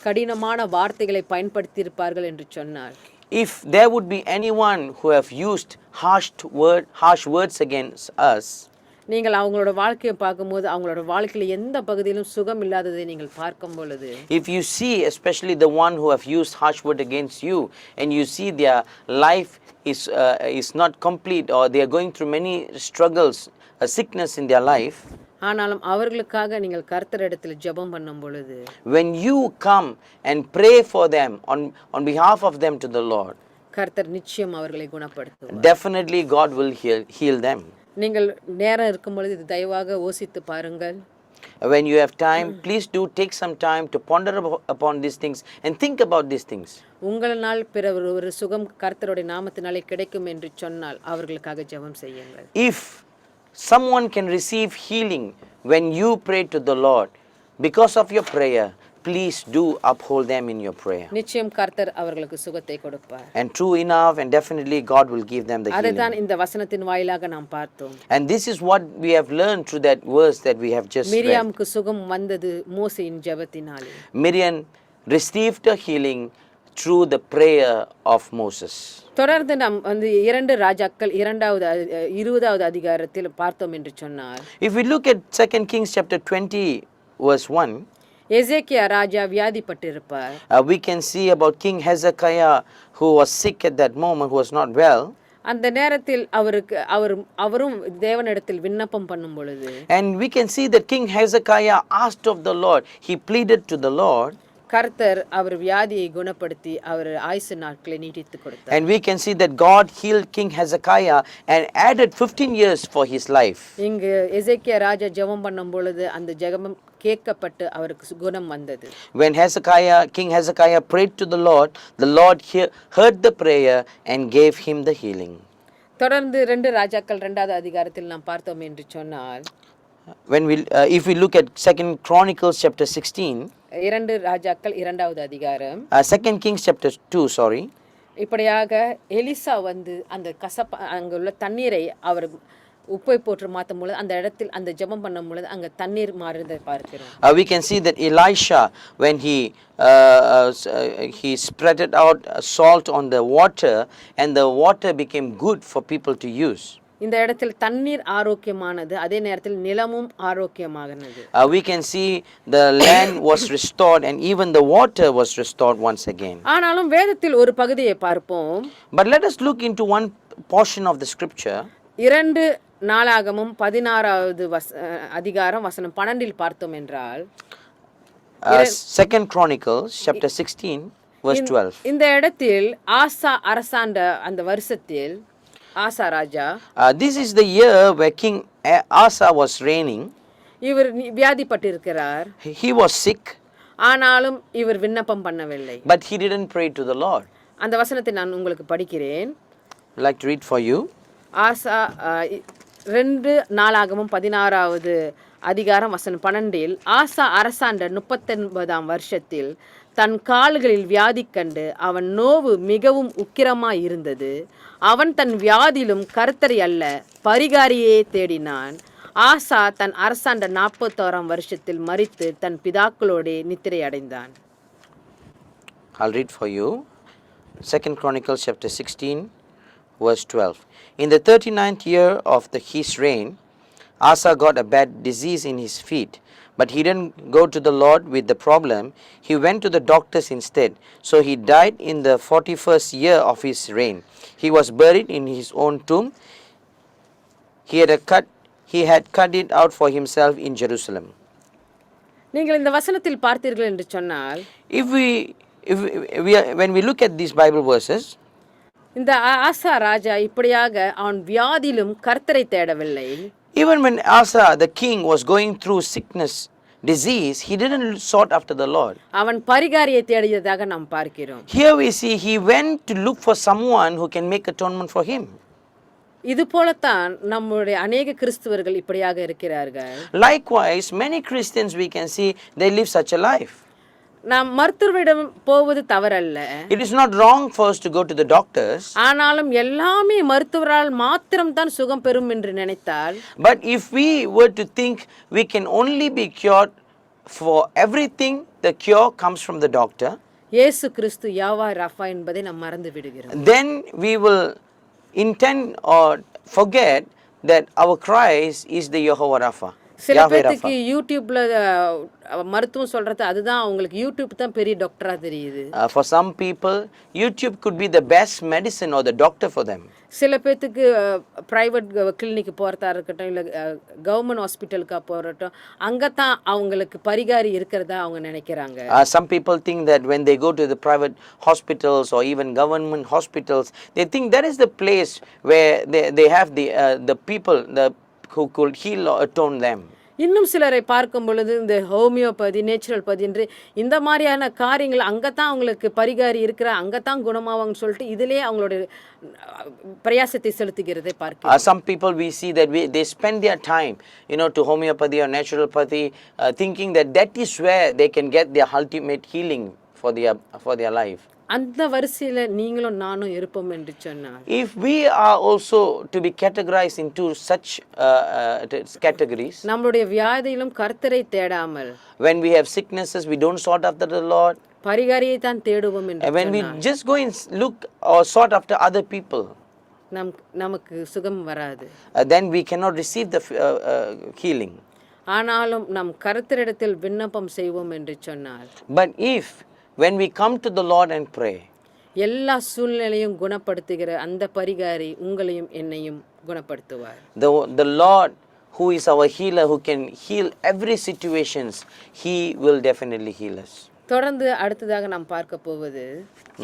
கடினமான வார்த்தைகளை பயன்படுத்தி இருப்பார்கள் என்று சொன்னால், If there would be anyone who have used harsh words against us, நீங்கள் அவங்களோட வாழ்க்கையை பார்க்கும்போது அவங்களோட வாழ்க்கையில் எந்த பகுதியிலும் சுகம் இல்லாததை நீங்கள் பார்க்கும் பொழுது, if you see especially the one who have used harsh word against you and you see their life is not complete or they are going through many struggles, a sickness in their life, ஆனாலும் அவர்களுக்காக நீங்கள் கர்த்தரிடத்தில் ஜெபம் பண்ணும் பொழுது, when you come and pray for them on behalf of them to the Lord, கர்த்தர் நிச்சயம் அவர்களை குணப்படுத்துவார். definitely God will heal them. நீங்கள் நேரம் இருக்கும் பொழுது இது தயவாக யோசித்து பாருங்கள். When you have time, please do take some time to ponder upon these things and think about these things. உங்களால் பிற ஒரு சுகம் கர்த்தருடைய நாமத்தினாலே கிடைக்கும் என்று சொன்னால் அவர்களுக்காக ஜெபம் செய்யுங்கள். If someone can receive healing when you pray to the Lord because of your prayer, please do uphold them in your prayer. நிச்சயம் கர்த்தர் அவர்களுக்கு சுகத்தை கொடுப்பார். And true enough and definitely God will give them the அதுதான் healing. இந்த வசனத்தின் வாயிலாக நாம் பார்த்தோம். And this is what we have learned through that verse that we have just read. மிரியாமுக்கு சுகம் வந்தது மோசேயின் ஜெபத்தினாலே. Miriam received a healing through the prayer of Moses. தொடர்ந்து நாம் வந்து 2 ராஜாக்கள் 20வது அதிகாரத்தில் பார்த்தோம் என்று சொன்னார், If we look at 2 Kings chapter 20 verse 1, Hezekiah Raja வியாதிப்பட்டிருப்பார். we can see about King Hezekiah who was sick at that moment, who was not well. அந்த நேரத்தில் அவரும் தேவனிடத்தில் விண்ணப்பம் பண்ணும் பொழுது, And we can see that King Hezekiah asked of the Lord, he pleaded to the Lord. கர்த்தர் அவர் வியாதியை குணப்படுத்தி அவர் ஆயுசு நாட்களை நீட்டித்து கொடுத்தார். And we can see that God healed King Hezekiah and added 15 years for his life. இங்கு எசேக்கியா ராஜா ஜெபம் பண்ணும் பொழுது அந்த ஜெபம் கேட்கப்பட்டு அவருக்கு குணம் வந்தது. When King Hezekiah prayed to the Lord heard the prayer and gave him the healing. தொடர்ந்து 2 ராஜாக்கள் 2வது அதிகாரத்தில் நாம் பார்த்தோம் என்று சொன்னால், if we look at 2 Chronicles chapter 16, 2 ராஜாக்கள் 2வது அதிகாரம், 2 Kings chapter 2, sorry. இப்படியாக எலிசா வந்து அந்த அங்குள்ள தண்ணீரை அவர் உப்பை போட்டு மாற்றும் பொழுது அந்த இடத்தில் அந்த ஜெபம் பண்ணும் பொழுது அங்கே தண்ணீர் மாறுவதை பார்க்கிறோம். We can see that Elisha, when he spreaded out salt on the water and the water became good for people to use. இந்த இடத்தில் தண்ணீர் ஆரோக்கியமானது, அதே நேரத்தில் நிலமும் ஆரோக்கியமானது. We can see the land was restored and even the water was restored once again. ஆனாலும் வேதத்தில் ஒரு பகுதியை பார்ப்போம். But let us look into one portion of the scripture. 2 நாளாகமும் 16வது அதிகாரம் வசனம் 12 பார்த்தோம் என்றால், 2 Chronicles chapter 16 verse 12. இந்த இடத்தில் ஆசா அரசாண்ட அந்த வருஷத்தில் ஆசா ராஜா, this is the year where King Asa was reigning. இவர் வியாதிப்பட்டிருக்கிறார். He was sick. ஆனாலும் இவர் விண்ணப்பம் பண்ணவில்லை. But he didn't pray to the Lord. அந்த வசனத்தை நான் உங்களுக்கு படிக்கிறேன். I'd like to read for you. ஆசா 2 நாளாகமும் 16வது அதிகாரம் வசனம் 12 ஆசா அரசாண்ட 39ஆம் வருஷத்தில் தன் கால்களில் வியாதி கண்டு அவன் நோவு மிகவும் உக்கிரமாய் இருந்தது. அவன் தன் வியாதியிலும் கர்த்தரை அல்ல பரிகாரியே தேடினான். ஆசா தன் அரசாண்ட 41ஆம் வருஷத்தில் மரித்து தன் பிதாக்களோடே நித்திரை அடைந்தான். I'll read for you. 2 Chronicles chapter 16 verse 12. In the 39th year of his reign, Asa got a bad disease in his feet, but he didn't go to the Lord with the problem. He went to the doctors instead. So he died in the 41st year of his reign. He was buried in his own tomb. He had cut it out for himself in Jerusalem. நீங்கள் இந்த வசனத்தில் பார்த்தீர்கள் என்று சொன்னால், when we look at these Bible verses, இந்த ஆசா ராஜா இப்படியாக அவன் வியாதியிலும் கர்த்தரை தேடவில்லை. even when Asa the king was going through sickness, disease, he didn't sought after the Lord. அவன் பரிகாரியை தேடியதாக நாம் பார்க்கிறோம். Here we see he went to look for someone who can make atonement for him. இது போலத்தான் நம்முடைய அநேக கிறிஸ்தவர்கள் இப்படியாக இருக்கிறார்கள். Likewise, many Christians we can see they live such a life. நாம் மருத்துவரிடம் போவது தவறல்ல. It is not wrong for us to go to the doctors. ஆனாலும் எல்லாமே மருத்துவரால் மாத்திரம் தான் சுகம் பெறும் என்று நினைத்தால், But if we were to think we can only be cured for everything, the cure comes from the doctor, இயேசு கிறிஸ்து யாவா ரஃபா என்பதை நாம் மறந்து விடுகிறோம். then we will intend or forget that our Christ is the Jehovah Rapha. சில Yahweh பேருக்கு Rapha. யூடியூப்ல மருத்துவம் சொல்றது அதுதான் அவங்களுக்கு யூடியூப் தான் பெரிய டாக்டரா தெரியுது. For some people, YouTube could be the best medicine or the doctor for them. சில பேத்துக்கு பிரைவேட் கிளினிக் போகிறதா இருக்கட்டும், இல்லை கவர்மெண்ட் ஹாஸ்பிட்டலுக்கு போகிறட்டும், அங்கே தான் அவங்களுக்கு பரிகாரி இருக்கிறதா அவங்க நினைக்கிறாங்க. Some people think that when they go to the private hospitals or even government hospitals, they think that is the place where they have the people who could heal or atone them. இன்னும் சிலரை பார்க்கும் பொழுது இந்த homeopathy, நேச்சுரல்பதி என்று இந்த மாதிரியான காரியங்கள் அங்கே தான் அவங்களுக்கு பரிகாரி இருக்கிற, அங்கே தான் குணமாவாங்கன்னு சொல்லிட்டு இதிலே அவங்களுடைய பிரயாசத்தை செலுத்துகிறதை பார்க்க. Some people we see that they spend their time, to homeopathy or naturopathy, thinking that is where they can get their ultimate healing for their life. அந்த வரிசையில் நீங்களும் நானும் இருப்போம் என்று சொன்னார். If we are also to be categorized into such categories, நம்மளுடைய வியாதியிலும் கர்த்தரை தேடாமல், when we have sicknesses we don't sought after the Lord, பரிகாரியை தான் தேடுவோம் என்று and when we just go and look or sought after other people, நமக்கு சுகம் வராது. then we cannot receive the healing. ஆனாலும் நாம் கர்த்தரிடத்தில் விண்ணப்பம் செய்வோம் என்று சொன்னார். But when we come to the Lord and pray, எல்லா சூழ்நிலையும் குணப்படுத்துகிற அந்த பரிகாரி உங்களையும் என்னையும் குணப்படுத்துவார். The Lord who is our healer, who can heal every situations, he will definitely heal us. தொடர்ந்து அடுத்ததாக நாம் பார்க்க போவது,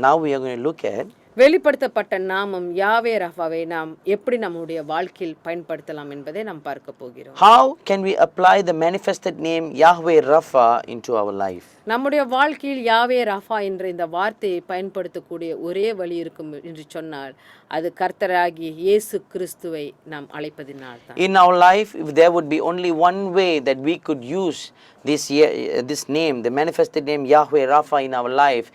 Now we are going to look at வெளிப்படுத்தப்பட்ட நாமம் யாவே ரஃபாவை நாம் எப்படி நம்முடைய வாழ்க்கையில் பயன்படுத்தலாம் என்பதை நாம் பார்க்க போகிறோம். how can we apply the manifested name Yahweh Rapha into our life. நம்முடைய வாழ்க்கையில் யாவே ரஃபா என்ற இந்த வார்த்தையை பயன்படுத்தக்கூடிய ஒரே வழி இருக்கும் என்று சொன்னால் அது கர்த்தராகிய இயேசு கிறிஸ்துவை நாம் அழைப்பதினால் தான். In our life, if there would be only one way that we could use this name, the manifested name Yahweh Rapha in our life,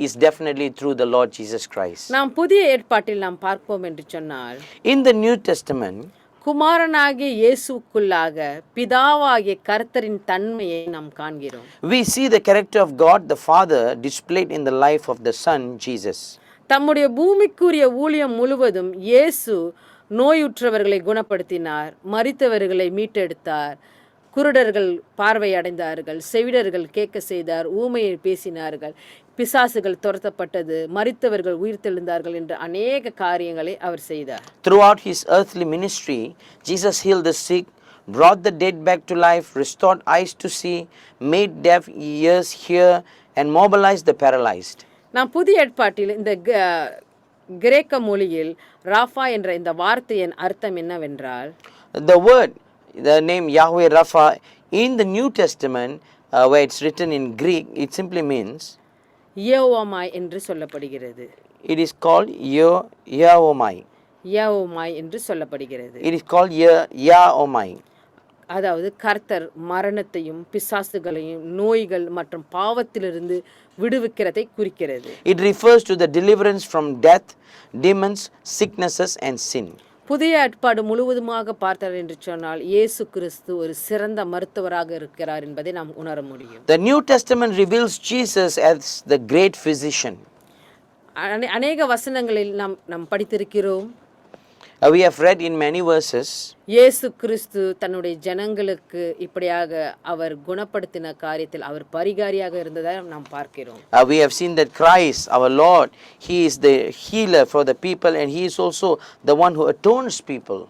is definitely through the Lord Jesus Christ. நாம் புதிய ஏற்பாட்டில் நாம் பார்ப்போம் என்று சொன்னால், In the New Testament, குமாரனாகிய இயேசுக்குள்ளாக பிதாவாகிய கர்த்தரின் தன்மையை நாம் காண்கிறோம். we see the character of God the Father displayed in the life of the Son Jesus. தம்முடைய பூமிக்குரிய ஊழியம் முழுவதும் இயேசு நோயுற்றவர்களை குணப்படுத்தினார், மரித்தவர்களை மீட்டெடுத்தார், குருடர்கள் பார்வை அடைந்தார்கள், செவிடர்கள் கேட்க செய்தார், ஊமையை பேசினார்கள், பிசாசுகள் துரத்தப்பட்டது, மரித்தவர்கள் உயிர்த்தெழுந்தார்கள் என்ற அநேக காரியங்களை அவர் செய்தார். Throughout his earthly ministry, Jesus healed the sick, brought the dead back to life, restored eyes to see, made deaf ears hear, and mobilized the paralyzed. நாம் புதிய ஏற்பாட்டில் இந்த கிரேக்க மொழியில் ராஃபா என்ற இந்த வார்த்தையின் அர்த்தம் என்னவென்றால், The name Yahweh Rapha in the New Testament where it's written in Greek, it simply means, யெகோவாமாய் என்று சொல்லப்படுகிறது. it is called Yaomai. யெகோவாமாய் என்று சொல்லப்படுகிறது. It is called Yaomai. அதாவது கர்த்தர் மரணத்தையும் பிசாசுகளையும் நோய்கள் மற்றும் பாவத்திலிருந்து விடுவிக்கிறதை குறிக்கிறது. It refers to the deliverance from death, demons, sicknesses and sin. புதிய ஏற்பாடு முழுவதுமாக பார்த்தார் என்று சொன்னால் இயேசு கிறிஸ்து ஒரு சிறந்த மருத்துவராக இருக்கிறார் என்பதை நாம் உணர முடியும். The New Testament reveals Jesus as the great physician. அநேக வசனங்களில் நாம் படித்திருக்கிறோம். We have read in many verses. இயேசு கிறிஸ்து தன்னுடைய ஜனங்களுக்கு இப்படியாக அவர் குணப்படுத்தின காரியத்தில் அவர் பரிகாரியாக இருந்ததை நாம் பார்க்கிறோம். We have seen that Christ, our Lord, He is the healer for the people and He is also the one who atones people.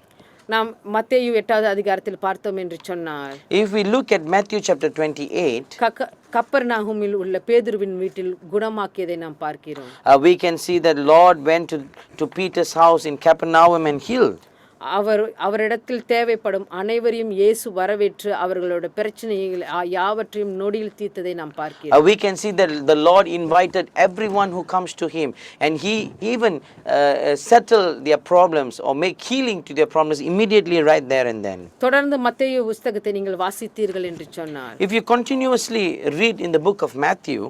நாம் மத்தேயு 8வது அதிகாரத்தில் பார்த்தோம் என்று சொன்னால், If we look at Matthew chapter 28, கப்பர்நாகுமில் உள்ள பேதுருவின் வீட்டில் குணமாக்கியதை நாம் பார்க்கிறோம். we can see that Lord went to Peter's house in Capernaum and healed. அவரிடத்தில் தேவைப்படும் அனைவரையும் இயேசு வரவேற்று அவர்களோட பிரச்சனைகள் யாவற்றையும் நொடியில் தீர்த்ததை நாம் பார்க்கிறோம். We can see that the Lord invited everyone who comes to Him and He even settle their problems or make healing to their problems immediately right there and then. தொடர்ந்து மத்தேயு புத்தகத்தை நீங்கள் வாசித்தீர்கள் என்று சொன்னால், If you continuously read in the book of Matthew,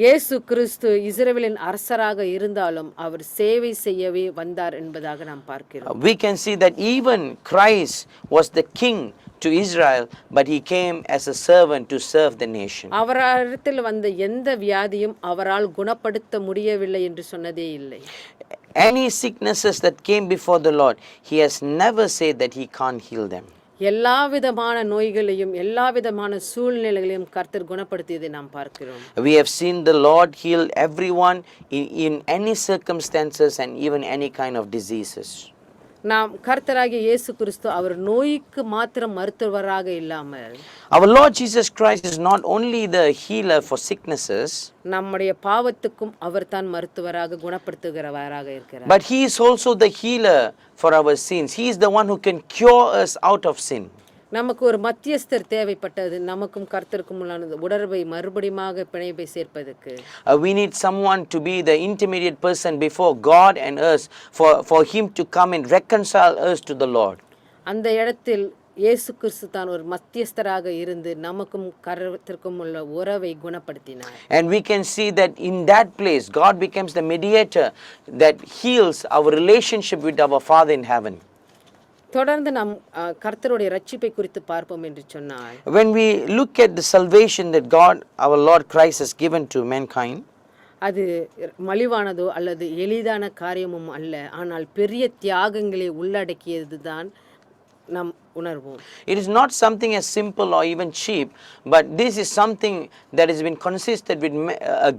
இயேசு கிறிஸ்து இஸ்ரவேலின் அரசராக இருந்தாலும் அவர் சேவை செய்யவே வந்தார் என்பதாக நாம் பார்க்கிறோம். we can see that even Christ was the king to Israel, but He came as a servant to serve the nation. அவரிடத்தில் வந்த எந்த வியாதியும் அவரால் குணப்படுத்த முடியவில்லை என்று சொன்னதே இல்லை. Any sicknesses that came before the Lord, He has never said that He can't heal them. எல்லா விதமான நோய்களையும் எல்லா விதமான சூழ்நிலைகளையும் கர்த்தர் குணப்படுத்தியதை நாம் பார்க்கிறோம். We have seen the Lord heal everyone in any circumstances and even any kind of diseases. நாம் கர்த்தராகிய இயேசு கிறிஸ்து அவர் நோய்க்கு மாத்திரம் மருத்துவராக இல்லாமல் Our Lord Jesus Christ is not only the healer for sicknesses, நம்முடைய பாவத்துக்கும் அவர்தான் மருத்துவராக குணப்படுத்துகிறவராக இருக்கிறார். but He is also the healer for our sins. He is the one who can cure us out of sin. நமக்கு ஒரு மத்தியஸ்தர் தேவைப்பட்டது, நமக்கும் கர்த்தருக்கும் உள்ளான உடர்வை மறுபடியுமாக பிணைப்பை சேர்ப்பதற்கு. We need someone to be the intermediate person before God and us for Him to come and reconcile us to the Lord. அந்த இடத்தில் இயேசு கிறிஸ்து தான் ஒரு மத்தியஸ்தராக இருந்து நமக்கும் கர்த்தருக்கும் உள்ள உறவை குணப்படுத்தினார். And we can see that in that place God becomes the mediator that heals our relationship with our Father in heaven. தொடர்ந்து நாம் கர்த்தருடைய ரட்சிப்பை குறித்து பார்ப்போம் என்று சொன்னால், When we look at the salvation that God, our Lord Christ, has given to mankind, அது மலிவானதோ அல்லது எளிதான காரியமும் அல்ல, ஆனால் பெரிய தியாகங்களை உள்ளடக்கியது தான் நாம் உணர்வோம். it is not something as simple or even cheap, but this is something that has been consisted with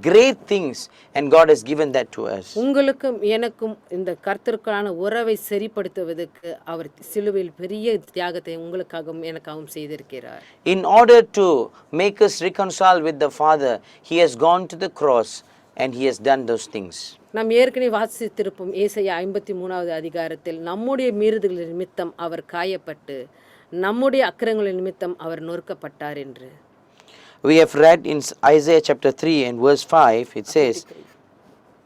great things, and God has given that to us. உங்களுக்கும் எனக்கும் இந்த கர்த்தருக்கான உறவை சரிப்படுத்துவதற்கு அவர் சிலுவையில் பெரிய தியாகத்தை உங்களுக்காகவும் எனக்காகவும் செய்திருக்கிறார். In order to make us reconcile with the Father, He has gone to the cross and He has done those things. நாம் ஏற்கனவே வாசித்திருப்போம் ஏசாயா 53வது அதிகாரத்தில் நம்முடைய மீறுதல்களின் நிமித்தம் அவர் காயப்பட்டு நம்முடைய அக்கிரமங்களின் நிமித்தம் அவர் நொறுக்கப்பட்டார் என்று. We have read in Isaiah chapter 3 and verse 5, it says,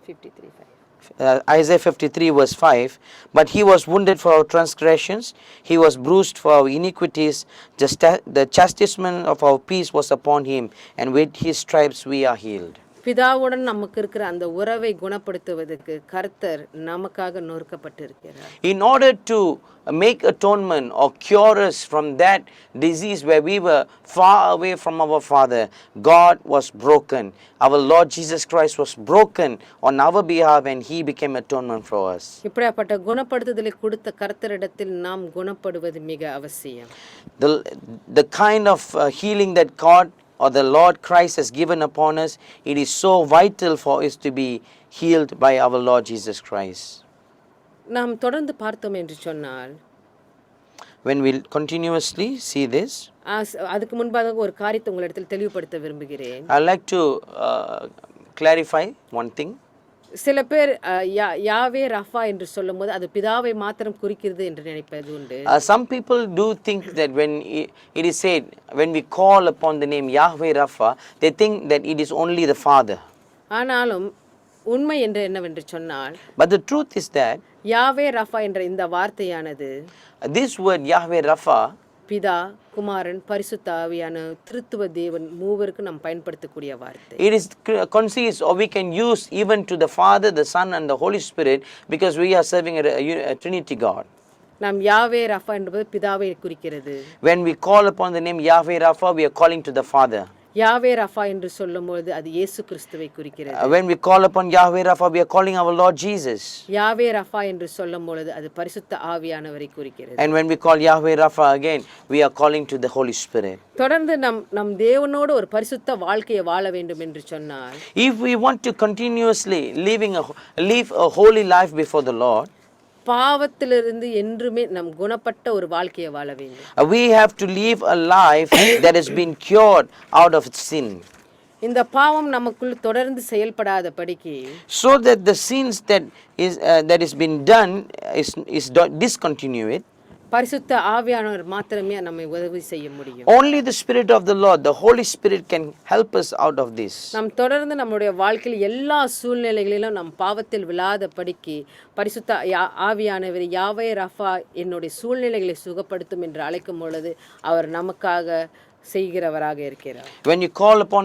53:5. Isaiah 53 verse 5, but He was wounded for our transgressions, He was bruised for our iniquities, the chastisement of our peace was upon Him, and with His stripes we are healed. பிதாவுடன் நமக்கு இருக்கிற அந்த உறவை குணப்படுத்துவதற்கு கர்த்தர் நமக்காக நொறுக்கப்பட்டிருக்கிறார். In order to make atonement or cure us from that disease where we were far away from our Father, God was broken. Our Lord Jesus Christ was broken on our behalf and He became atonement for us. இப்படிப்பட்ட குணப்படுத்துதலை கொடுத்த கர்த்தரிடத்தில் நாம் குணப்படுவது மிக அவசியம். The kind of healing that God or the Lord Christ has given upon us, it is so vital for us to be healed by our Lord Jesus Christ. நாம் தொடர்ந்து பார்த்தோம் என்று சொன்னால், when we continuously see this, அதுக்கு முன்பாக ஒரு காரியத்தை உங்களிடத்தில் தெளிவுபடுத்த விரும்புகிறேன். I'd like to clarify one thing. சில பேர் யாவே ரஃபா என்று சொல்லும்போது அது பிதாவை மாத்திரம் குறிக்கிறது என்று நினைப்பது உண்டு. Some people do think that when it is said, when we call upon the name Yahweh Rapha, they think that it is only the Father. ஆனாலும் உண்மை என்று என்னவென்று சொன்னால் But the truth is that Yahweh Rapha என்ற இந்த வார்த்தையானது this word Yahweh Rapha, பிதா குமாரன் பரிசுத்த ஆவியான திருத்துவ தேவன் மூவருக்கு நாம் பயன்படுத்தக்கூடிய வார்த்தை. it is conceived, or we can use even to the Father, the Son and the Holy Spirit, because we are serving a Trinity God. நாம் யாவே ரஃபா என்பது பிதாவை குறிக்கிறது. When we call upon the name Yahweh Rapha, we are calling to the Father. Yahweh Rapha என்று சொல்லும்போது அது இயேசு கிறிஸ்துவை குறிக்கிறது. When we call upon Yahweh Rapha, we are calling our Lord Jesus. Yahweh Rapha என்று சொல்லும்போது அது பரிசுத்த ஆவியானவரை குறிக்கிறது. And when we call Yahweh Rapha again, we are calling to the Holy Spirit. தொடர்ந்து நம் தேவனோடு ஒரு பரிசுத்த வாழ்க்கையை வாழ வேண்டும் என்று சொன்னால் If we want to continuously live a holy life before the Lord, பாவத்திலிருந்து என்றுமே நம் குணப்பட்ட ஒரு வாழ்க்கையை வாழ வேண்டும். we have to live a life that has been cured out of sin, இந்த பாவம் நமக்குள் தொடர்ந்து செயல்படாதபடிக்கு so that the sins that is been done is discontinued. பரிசுத்த ஆவியானவர் மாத்திரமே நம்மை உதவி செய்ய முடியும். Only the Spirit of the Lord, the Holy Spirit, can help us out of this. நாம் தொடர்ந்து நம்முடைய வாழ்க்கையில் எல்லா சூழ்நிலைகளிலும் நம் பாவத்தில் விழாதபடிக்கு பரிசுத்த ஆவியானவர் யாவே ரஃபா என்னுடைய சூழ்நிலைகளை சுகப்படுத்தும் என்று அழைக்கும் பொழுது அவர் நமக்காக செய்கிறவராக இருக்கிறார். When you call upon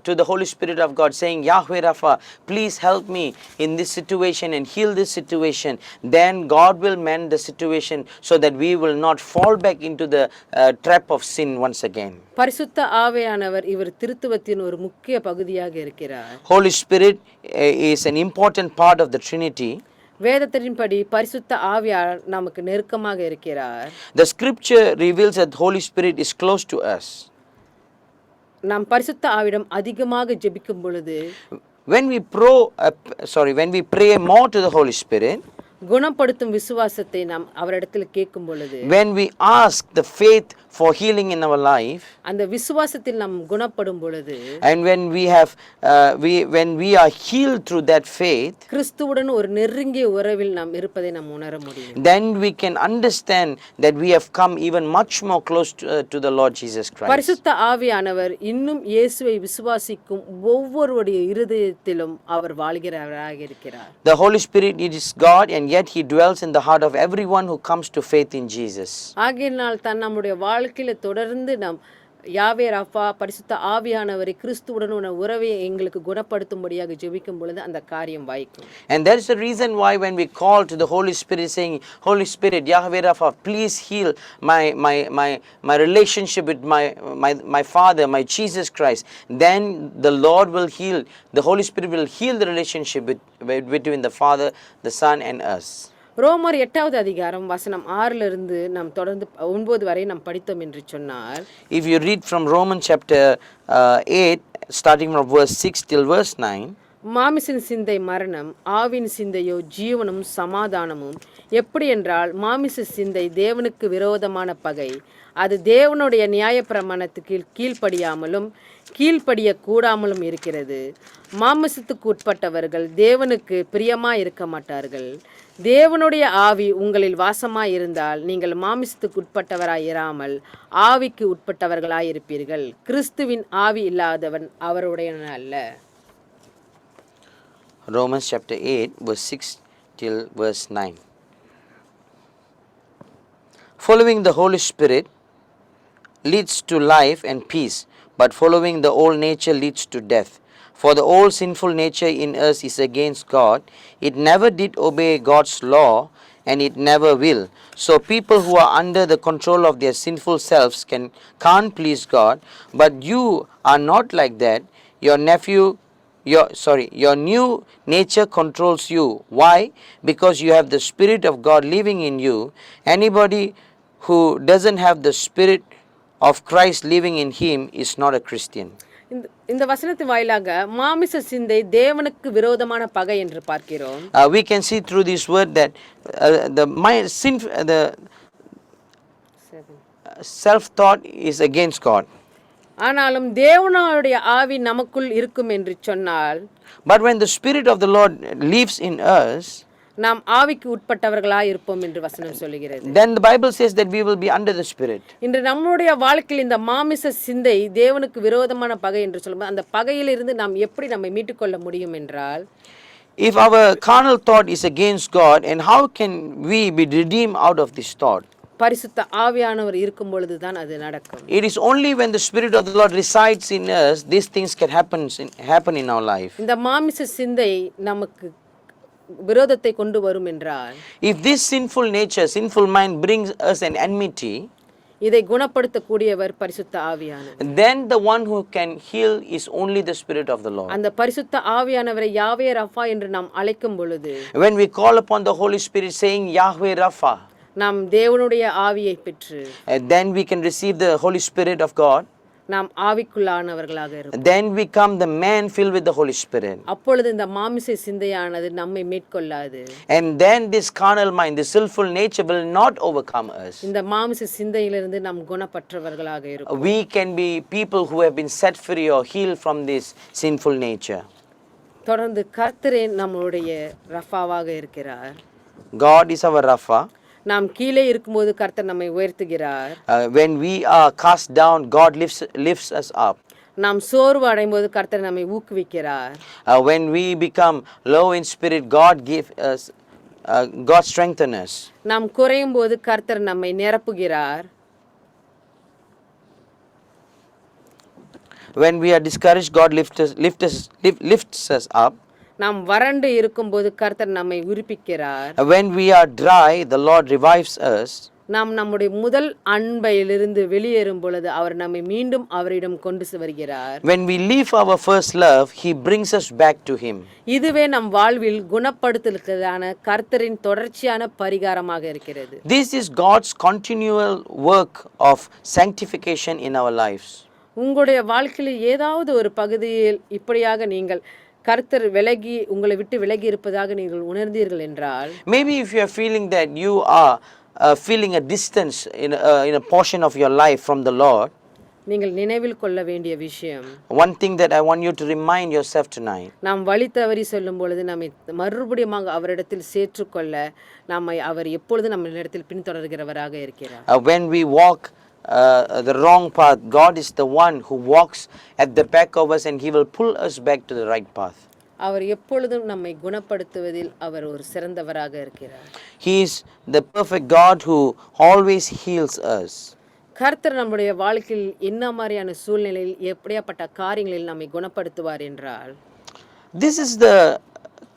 to the Holy Spirit of God saying, Yahweh Rapha, please help me in this situation and heal this situation, then God will mend the situation so that we will not fall back into the trap of sin once again. பரிசுத்த ஆவியானவர் இவர் திருத்துவத்தின் ஒரு முக்கிய பகுதியாக இருக்கிறார். Holy Spirit is an important part of the Trinity. வேதத்தின்படி பரிசுத்த ஆவியார் நமக்கு நெருக்கமாக இருக்கிறார். The scripture reveals that Holy Spirit is close to us. நாம் பரிசுத்த ஆவியிடம் அதிகமாக ஜெபிக்கும் பொழுது When we pray more to the Holy Spirit, குணப்படுத்தும் விசுவாசத்தை நாம் அவரிடத்தில் கேட்கும் பொழுது when we ask the faith for healing in our life, அந்த விசுவாசத்தில் நாம் குணப்படும் பொழுது and when we are healed through that faith, கிறிஸ்துவுடன் ஒரு நெருங்கிய உறவில் நாம் இருப்பதை நாம் உணர முடியும். then we can understand that we have come even much more close to the Lord Jesus Christ. பரிசுத்த ஆவியானவர் இன்னும் இயேசுவை விசுவாசிக்கும் ஒவ்வொருவருடைய இருதயத்திலும் அவர் வாழ்கிறவராக இருக்கிறார். The Holy Spirit is God, and yet he dwells in the heart of everyone who comes to faith in Jesus. ஆகையினால் தான் நம்முடைய வாழ்க்கையில தொடர்ந்து நாம் யாவே ரஃபா பரிசுத்த ஆவியானவரை கிறிஸ்துவுடன் உள்ள உறவை எங்களுக்கு குணப்படுத்தும்படியாக ஜெபிக்கும் பொழுது அந்த காரியம் வாய்க்கும். And that is the reason why when we call to the Holy Spirit saying, Holy Spirit, Yahweh Rapha, please heal my relationship with my Father, my Jesus Christ, then the Lord will heal, the Holy Spirit will heal the relationship between the Father, the Son and us. ரோமர் 8வது அதிகாரம் வசனம் 6 நாம் தொடர்ந்து 9 வரை நாம் படித்தோம் என்று சொன்னார். If you read from Romans chapter 8 starting from verse 6 till verse 9, மாமிசின் சிந்தை மரணம், ஆவின் சிந்தையோ ஜீவனும் சமாதானமும். எப்படி என்றால் மாமிச சிந்தை தேவனுக்கு விரோதமான பகை, அது தேவனுடைய நியாயப்பிரமாணத்துக்கு கீழ்ப்படியாமலும் கீழ்ப்படிய கூடாமலும் இருக்கிறது. மாமிசத்துக்கு உட்பட்டவர்கள் தேவனுக்கு பிரியமாய் இருக்க மாட்டார்கள். தேவனுடைய ஆவி உங்களில் வாசமாய் இருந்தால் நீங்கள் மாமிசத்துக்கு உட்பட்டவராய் இராமல் ஆவிக்கு உட்பட்டவர்களாய் இருப்பீர்கள். கிறிஸ்துவின் ஆவி இல்லாதவன் அவருடையவன் அல்ல. Romans chapter 8 verse 6 till verse 9. Following the Holy Spirit leads to life and peace, but following the old nature leads to death. For the old sinful nature in us is against God. It never did obey God's law, and it never will. So people who are under the control of their sinful selves can't please God. But you are not like that. Your new nature controls you. Why? Because you have the Spirit of God living in you. Anybody who doesn't have the Spirit of Christ living in him is not a Christian. இந்த வசனத்தின் வாயிலாக மாமிச சிந்தை தேவனுக்கு விரோதமான பகை என்று பார்க்கிறோம். We can see through this word that the self thought is against God. ஆனாலும் தேவனுடைய ஆவி நமக்குள் இருக்கும் என்று சொன்னால் But when the Spirit of the Lord lives in us, நாம் ஆவிக்கு உட்பட்டவர்களாய் இருப்போம் என்று வசனம் சொல்லுகிறது. then the Bible says that we will be under the Spirit. இன்று நம்முடைய வாழ்க்கையில் இந்த மாமிச சிந்தை தேவனுக்கு விரோதமான பகை என்று சொல்லும்போது அந்த பகையிலிருந்து நாம் எப்படி நம்மை மீட்டுக்கொள்ள முடியும் என்றால், If our carnal thought is against God, and how can we be redeemed out of this thought? பரிசுத்த ஆவியானவர் இருக்கும் பொழுதுதான் அது நடக்கும். It is only when the Spirit of the Lord resides in us, these things can happen in our life. இந்த மாமிச சிந்தை நமக்கு விரோதத்தை கொண்டு வரும் என்றால், If this sinful nature, sinful mind brings us an enmity, இதை குணப்படுத்தக்கூடியவர் பரிசுத்த ஆவியானவர். then the one who can heal is only the Spirit of the Lord. அந்த பரிசுத்த ஆவியானவரை யாவே ரஃபா என்று நாம் அழைக்கும் பொழுது, When we call upon the Holy Spirit saying Yahweh Rapha, நாம் தேவனுடைய ஆவியை பெற்று then we can receive the Holy Spirit of God. நாம் ஆவிக்குள்ளானவர்களாக இருப்போம். Then we become the man filled with the Holy Spirit. அப்பொழுது இந்த மாமிச சிந்தையானது நம்மை மேற்கொள்ளாது. And then this carnal mind, this sinful nature will not overcome us. இந்த மாமிச சிந்தையிலிருந்து நாம் குணப்பற்றவர்களாக இருப்போம். We can be people who have been set free or healed from this sinful nature. தொடர்ந்து கர்த்தரே நம்முடைய ரஃபாவாக இருக்கிறார். God is our Rapha. நாம் கீழே இருக்கும்போது கர்த்தர் நம்மை உயர்த்துகிறார். When we are cast down, God lifts us up. நாம் சோர்வு அடையும்போது கர்த்தர் நம்மை ஊக்குவிக்கிறார். When we become low in spirit, God strengthens us. நாம் குறையும் போது கர்த்தர் நம்மை நிரப்புகிறார். When we are discouraged, God lifts us up. நாம் வறண்டு இருக்கும்போது கர்த்தர் நம்மை உயிர்ப்பிக்கிறார். When we are dry, the Lord revives us. நாம் நம்முடைய முதல் அன்பையிலிருந்து வெளியேறும் பொழுது அவர் நம்மை மீண்டும் அவரிடம் கொண்டு வருகிறார். When we leave our first love, He brings us back to Him. இதுவே நம் வாழ்வில் குணப்படுத்தலுக்கான கர்த்தரின் தொடர்ச்சியான பரிகாரமாக இருக்கிறது. This is God's continual work of sanctification in our lives. உங்களுடைய வாழ்க்கையில் ஏதாவது ஒரு பகுதியில் இப்படியாக நீங்கள் கர்த்தர் உங்களை விட்டு விலகி இருப்பதாக நீங்கள் உணர்ந்தீர்கள் என்றால், Maybe if you are feeling that you are feeling a distance in a portion of your life from the Lord, நீங்கள் நினைவில் கொள்ள வேண்டிய விஷயம், one thing that I want you to remind yourself tonight, நாம் வழி தவறி சொல்லும் பொழுது நம்மை மறுபடியும் அவரிடத்தில் சேர்த்துக்கொள்ள அவர் எப்பொழுது நம்ம இடத்தில் பின்தொடர்கிறவராக இருக்கிறார். when we walk the wrong path, God is the one who walks at the back of us and He will pull us back to the right path. அவர் எப்பொழுதும் நம்மை குணப்படுத்துவதில் அவர் ஒரு சிறந்தவராக இருக்கிறார். He is the perfect God who always heals us. கர்த்தர் நம்முடைய வாழ்க்கையில் என்ன மாதிரியான சூழ்நிலையில் எப்படியாப்பட்ட காரியங்களில் நம்மை குணப்படுத்துவார் என்றால், This is the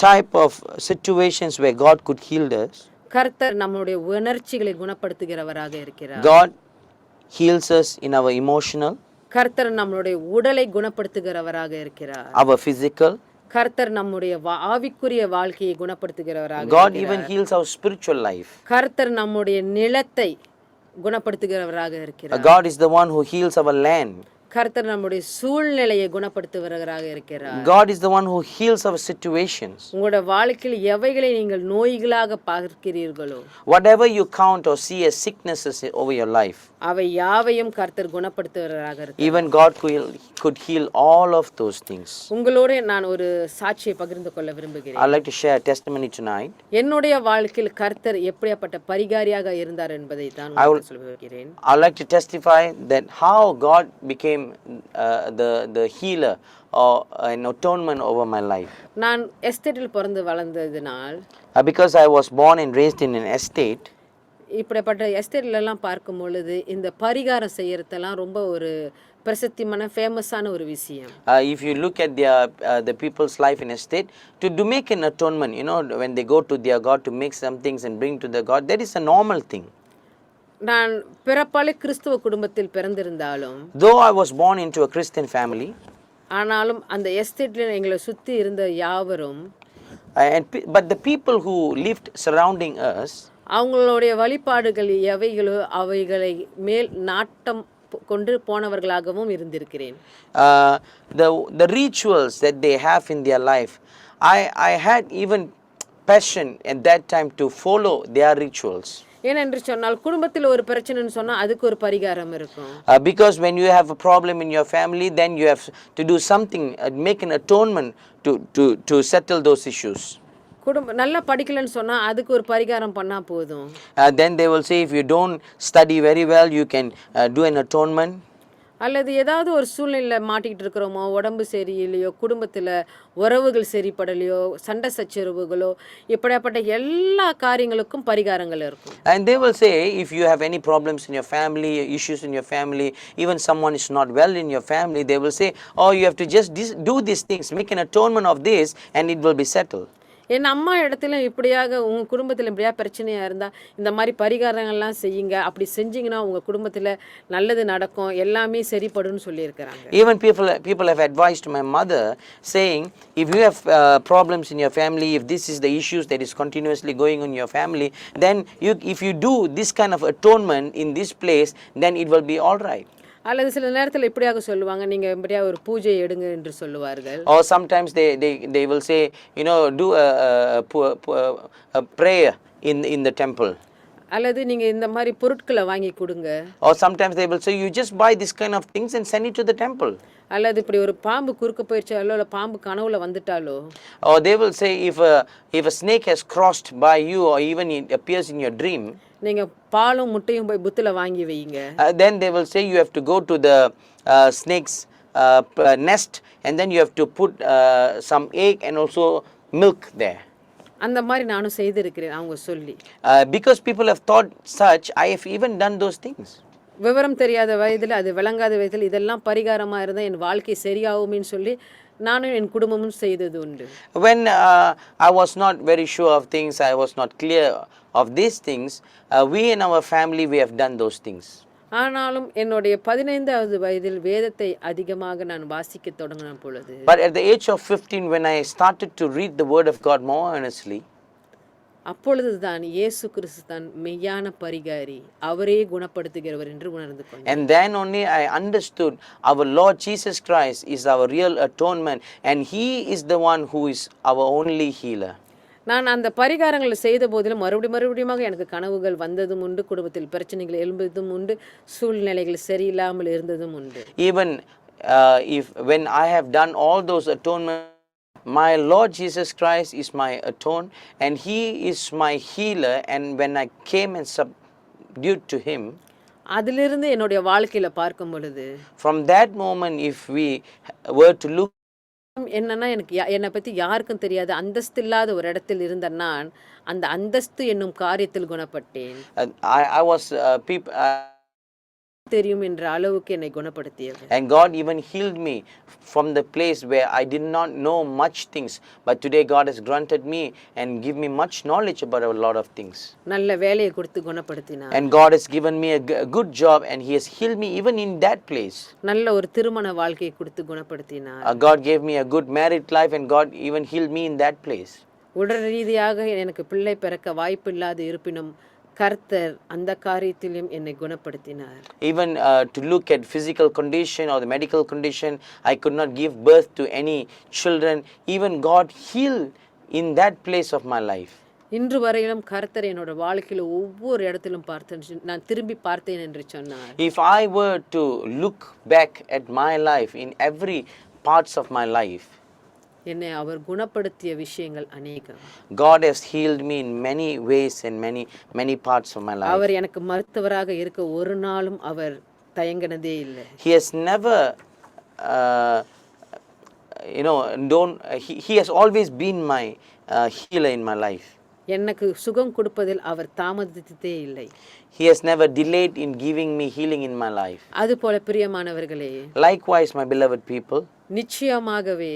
type of situations where God could heal us. கர்த்தர் நம்முடைய உணர்ச்சிகளை குணப்படுத்துகிறவராக இருக்கிறார். God heals us in our emotional, கர்த்தர் நம்முடைய உடலை குணப்படுத்துகிறவராக இருக்கிறார். our physical. கர்த்தர் நம்முடைய ஆவிக்குரிய வாழ்க்கையை குணப்படுத்துகிறவராக God இருக்கிறார். even heals our spiritual life. கர்த்தர் நம்முடைய நிலத்தை குணப்படுத்துகிறவராக இருக்கிறார். God is the one who heals our land. கர்த்தர் நம்முடைய சூழ்நிலையை குணப்படுத்துகிறவராக இருக்கிறார். God is the one who heals our situations. உங்களுடைய வாழ்க்கையில் எவைகளை நீங்கள் நோய்களாக பார்க்கிறீர்களோ, Whatever you count or see as sicknesses over your life, அவை யாவையும் கர்த்தர் குணப்படுத்துகிறவராக இருக்கிறார். even God could heal all of those things. உங்களோட நான் ஒரு சாட்சியை பகிர்ந்து கொள்ள விரும்புகிறேன். I'd like to share a testimony tonight. என்னுடைய வாழ்க்கையில் கர்த்தர் எப்படியாப்பட்ட பரிகாரியாக இருந்தார் என்பதை தான் உங்களுக்கு சொல்லுகிறேன். I'd like to testify that how God became the healer or an atonement over my life. நான் எஸ்டேட்டில் பிறந்து வளர்ந்ததினால், Because I was born and raised in an estate, இப்படிப்பட்ட எஸ்டேட்லலாம் பார்க்கும் பொழுது இந்த பரிகாரம் செய்யறதெல்லாம் ரொம்ப ஒரு பிரசித்தியான ஃபேமஸான ஒரு விஷயம். if you look at the people's life in estate, to make an atonement, when they go to their God to make some things and bring to the God, that is a normal thing. நான் பிறப்பாலே கிறிஸ்துவ குடும்பத்தில் பிறந்திருந்தாலும், Though I was born into a Christian family, ஆனாலும் அந்த எஸ்டேட்டில் எங்களை சுற்றி இருந்த யாவரும், but the people who lived surrounding us, அவங்களுடைய வழிபாடுகள் எவைகளோ அவைகளை மேல் நாட்டம் கொண்டு போனவர்களாகவும் இருந்திருக்கிறேன். the rituals that they have in their life, I had even passion at that time to follow their rituals. ஏனென்று சொன்னால் குடும்பத்தில் ஒரு பிரச்சனைன்னு சொன்னா அதுக்கு ஒரு பரிகாரம் இருக்கும். Because when you have a problem in your family, then you have to do something, make an atonement to settle those issues. நல்லா படிக்கலன்னு சொன்னா அதுக்கு ஒரு பரிகாரம் பண்ணா போதும். Then they will say, if you don't study very well, you can do an atonement. அல்லது ஏதாவது ஒரு சூழ்நிலையில மாட்டிக்கிட்டு இருக்கிறோமோ, உடம்பு சரியில்லையோ, குடும்பத்தில் உறவுகள் சரிப்படலையோ, சண்டை சச்சரவுகளோ, இப்படிப்பட்ட எல்லா காரியங்களுக்கும் பரிகாரங்கள் இருக்கும். And they will say, if you have any problems in your family, issues in your family, even someone is not well in your family, they will say, oh, you have to just do these things, make an atonement of this, and it will be settled. என் அம்மா இடத்துல இப்படியாக உங்கள் குடும்பத்தில் இப்படியா பிரச்சனையாக இருந்தால் இந்த மாதிரி பரிகாரங்கள்லாம் செய்யுங்க, அப்படி செஞ்சிங்கன்னா உங்கள் குடும்பத்தில் நல்லது நடக்கும், எல்லாமே சரிப்படும்னு சொல்லியிருக்கிறாங்க. Even people have advised my mother saying, if you have problems in your family, if this is the issues that is continuously going on in your family, then if you do this kind of atonement in this place, then it will be all right. அல்லது சில நேரத்தில் இப்படியாக சொல்லுவாங்க, நீங்கள் இப்படியா ஒரு பூஜை எடுங்க என்று சொல்லுவார்கள். Or sometimes they will say, you know, do a prayer in the temple. அல்லது நீங்கள் இந்த மாதிரி பொருட்களை வாங்கி கொடுங்க. Or sometimes they will say, you just buy this kind of things and send it to the temple. அல்லது இப்படி ஒரு பாம்பு குறுக்க போயிடுச்சாலோ, இல்லை பாம்பு கனவுல வந்துட்டாலோ. Or they will say, if a snake has crossed by you, or even it appears in your dream, நீங்கள் பாலும் முட்டையும் போய் புத்தில் வாங்கி வைங்க. then they will say you have to go to the snake's nest, and then you have to put some egg and also milk there. அந்த மாதிரி நானும் செய்திருக்கிறேன் அவங்க சொல்லி. Because people have thought such, I have even done those things. விவரம் தெரியாத வயதில், அது விளங்காத வயதில் இதெல்லாம் பரிகாரமாக இருந்தால் என் வாழ்க்கை சரியாகும்னு சொல்லி நானும் என் குடும்பமும் செய்தது உண்டு. When I was not very sure of things, I was not clear of these things, we in our family, we have done those things. ஆனாலும் என்னுடைய 15வது வயதில் வேதத்தை அதிகமாக நான் வாசிக்க தொடங்கின பொழுது, But at the age of 15, when I started to read the word of God more earnestly, அப்பொழுது தான் இயேசு கிறிஸ்து தான் மெய்யான பரிகாரி, அவரே குணப்படுத்துகிறவர் என்று உணர்ந்து கொண்டேன். and then only I understood our Lord Jesus Christ is our real atonement, and He is the one who is our only healer. நான் அந்த பரிகாரங்களை செய்த போதிலும் மறுபடியும் எனக்கு கனவுகள் வந்ததும் உண்டு, குடும்பத்தில் பிரச்சனைகள் எழும்புவதும் உண்டு, சூழ்நிலைகள் சரியில்லாமல் இருந்ததும் உண்டு. Even when I have done all those atonements, my Lord Jesus Christ is my atone, and He is my healer, and when I came and subdued to Him, அதிலிருந்து என்னுடைய வாழ்க்கையில பார்க்கும் பொழுது, from that moment, if we were to look, என்னன்னா எனக்கு என்னை பற்றி யாருக்கும் தெரியாது, அந்தஸ்து இல்லாத ஒரு இடத்தில் இருந்த நான் அந்த அந்தஸ்து என்னும் காரியத்தில் குணப்பட்டேன். I was தெரியும் என்ற அளவுக்கு என்னை குணப்படுத்தியவர். And God even healed me from the place where I did not know much things, but today God has granted me and give me much knowledge about a lot of things. நல்ல வேலையை கொடுத்து குணப்படுத்தினார். And God has given me a good job, and He has healed me even in that place. நல்ல ஒரு திருமண வாழ்க்கையை கொடுத்து குணப்படுத்தினார். God gave me a good married life, and God even healed me in that place. உடல் ரீதியாக எனக்கு பிள்ளை பிறக்க வாய்ப்பு இல்லாத இருப்பினும் கர்த்தர் அந்த காரியத்திலும் என்னை குணப்படுத்தினார். Even to look at physical condition or the medical condition, I could not give birth to any children. Even God healed in that place of my life. இன்று வரையிலும் கர்த்தர் என்னோட வாழ்க்கையில் ஒவ்வொரு இடத்திலும் நான் திரும்பி பார்த்தேன் என்று சொன்னார். If I were to look back at my life, in every parts of my life, என்னை அவர் குணப்படுத்திய விஷயங்கள் அநேகம். God has healed me in many ways and many parts of my life. அவர் எனக்கு மருத்துவராக இருக்க ஒரு நாளும் அவர் தயங்கினதே இல்லை. He has never he has always been my healer in my life. எனக்கு சுகம் கொடுப்பதில் அவர் தாமதித்ததே இல்லை. He has never delayed in giving me healing in my life. அதுபோல பிரியமானவர்களே, Likewise, my beloved people, நிச்சயமாகவே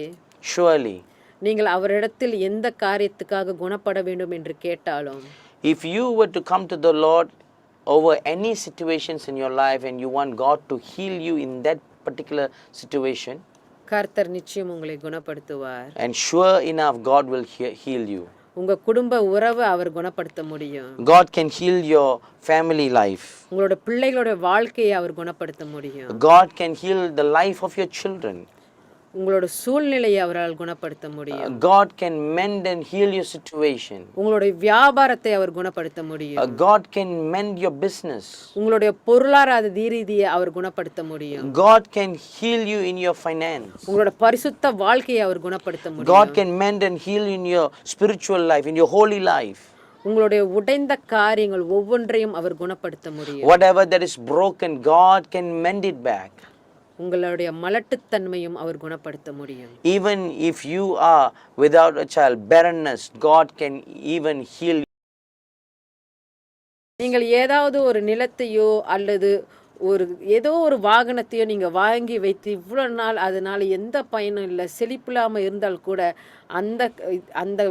surely, நீங்கள் அவரிடத்தில் எந்த காரியத்துக்காக குணப்பட வேண்டும் என்று கேட்டாலும், if you were to come to the Lord over any situations in your life and you want God to heal you in that particular situation, கர்த்தர் நிச்சயம் உங்களை குணப்படுத்துவார். and sure enough God will heal you. உங்க குடும்ப உறவை அவர் குணப்படுத்த முடியும். God can heal your family life. உங்களோட பிள்ளைகளோட வாழ்க்கையை அவர் குணப்படுத்த முடியும். God can heal the life of your children. உங்களோட சூழ்நிலையை அவரால் குணப்படுத்த முடியும். God can mend and heal your situation. உங்களுடைய வியாபாரத்தை அவர் குணப்படுத்த முடியும். God can mend your business. உங்களுடைய பொருளாதார ரீதியை அவர் குணப்படுத்த முடியும். God can heal you in your finance. உங்களோட பரிசுத்த வாழ்க்கையை அவர் குணப்படுத்த முடியும். God can mend and heal in your spiritual life, in your holy life. உங்களுடைய உடைந்த காரியங்கள் ஒவ்வொன்றையும் அவர் குணப்படுத்த முடியும். Whatever that is broken, God can mend it back. உங்களுடைய மலட்டுத்தன்மையும் அவர் குணப்படுத்த முடியும். Even if you are without a child, barrenness, God can even heal. நீங்கள் ஏதாவது ஒரு நிலத்தையோ அல்லது ஏதோ ஒரு வாகனத்தையோ நீங்கள் வாங்கி வைத்து இவ்வளோ நாள் அதனால எந்த பயனும் இல்லை, செழிப்பில்லாமல் இருந்தால் கூட அந்த அந்த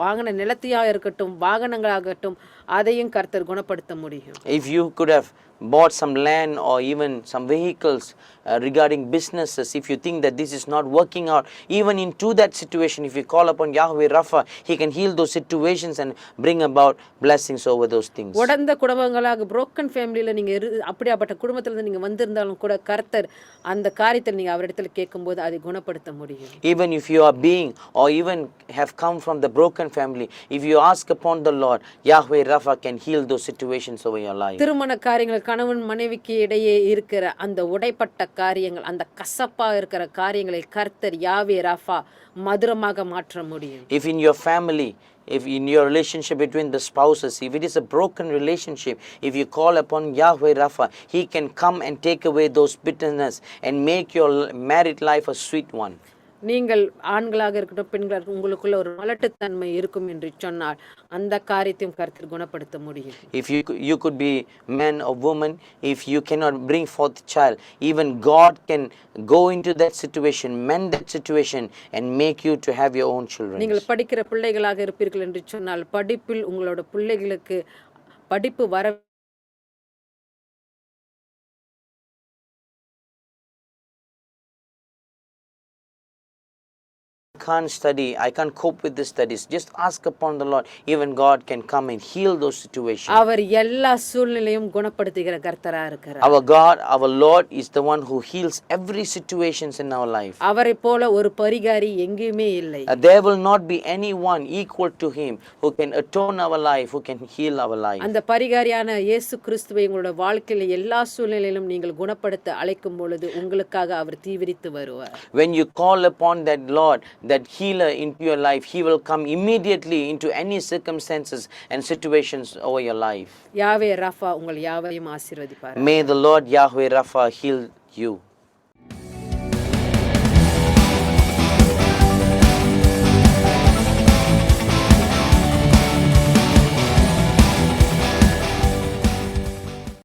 வாகன நிலத்தையாக இருக்கட்டும் வாகனங்களாகட்டும் அதையும் கர்த்தர் குணப்படுத்த முடியும். If you could have bought some land or even some vehicles regarding businesses, if you think that this is not working out, even into that situation, if you call upon Yahweh Rapha, He can heal those situations and bring about blessings over those things. உடந்த குடும்பங்களாக broken ஃபேமிலியில் நீங்கள் அப்படியாப்பட்ட குடும்பத்தில் நீங்கள் வந்திருந்தாலும் கூட கர்த்தர் அந்த காரியத்தை நீங்கள் அவரிடத்துல கேட்கும்போது அதை குணப்படுத்த முடியும். Even if you are being or even have come from the broken family, if you ask upon the Lord, Yahweh Rapha can heal those situations over your life. திருமண காரியங்கள் கணவன் மனைவிக்கு இடையே இருக்கிற அந்த உடைப்பட்ட காரியங்கள், அந்த கசப்பா இருக்கிற காரியங்களை கர்த்தர் யாவே ராஃபா மதுரமாக மாற்ற முடியும். If in your family, if in your relationship between the spouses, if it is a broken relationship, if you call upon Yahweh Rapha, He can come and take away those bitterness and make your married life a sweet one. நீங்கள் ஆண்களாக இருக்கட்டும் பெண்களாக இருக்கட்டும் உங்களுக்குள்ள ஒரு மலட்டுத்தன்மை இருக்கும் என்று சொன்னால் அந்த காரியத்தையும் கர்த்தர் குணப்படுத்த முடியும். If you could be man or woman, if you cannot bring forth child, even God can go into that situation, mend that situation and make you to have your own children. நீங்கள் படிக்கிற பிள்ளைகளாக இருப்பீர்கள் என்று சொன்னால் படிப்பில் உங்களோட பிள்ளைகளுக்கு படிப்பு வர can't study, I can't cope with the studies, just ask upon the Lord. Even God can come and heal those situations. அவர் எல்லா சூழ்நிலையும் குணப்படுத்துகிற கர்த்தரா இருக்கிறார். Our God, our Lord is the one who heals every situations in our life. அவரை போல ஒரு பரிகாரி எங்கேயுமே இல்லை. There will not be anyone equal to Him who can atone our life, who can heal our life. அந்த பரிகாரியான இயேசு கிறிஸ்துவை உங்களோட வாழ்க்கையில எல்லா சூழ்நிலையிலும் நீங்கள் குணப்படுத்த அழைக்கும் பொழுது உங்களுக்காக அவர் தீவிரித்து வருவார். When you call upon that Lord, that healer into your life, He will come immediately into any circumstances and situations over your life. யாவே ராஃபா உங்கள் யாவையும் ஆசீர்வதிப்பார். May the Lord Yahweh Rapha heal you.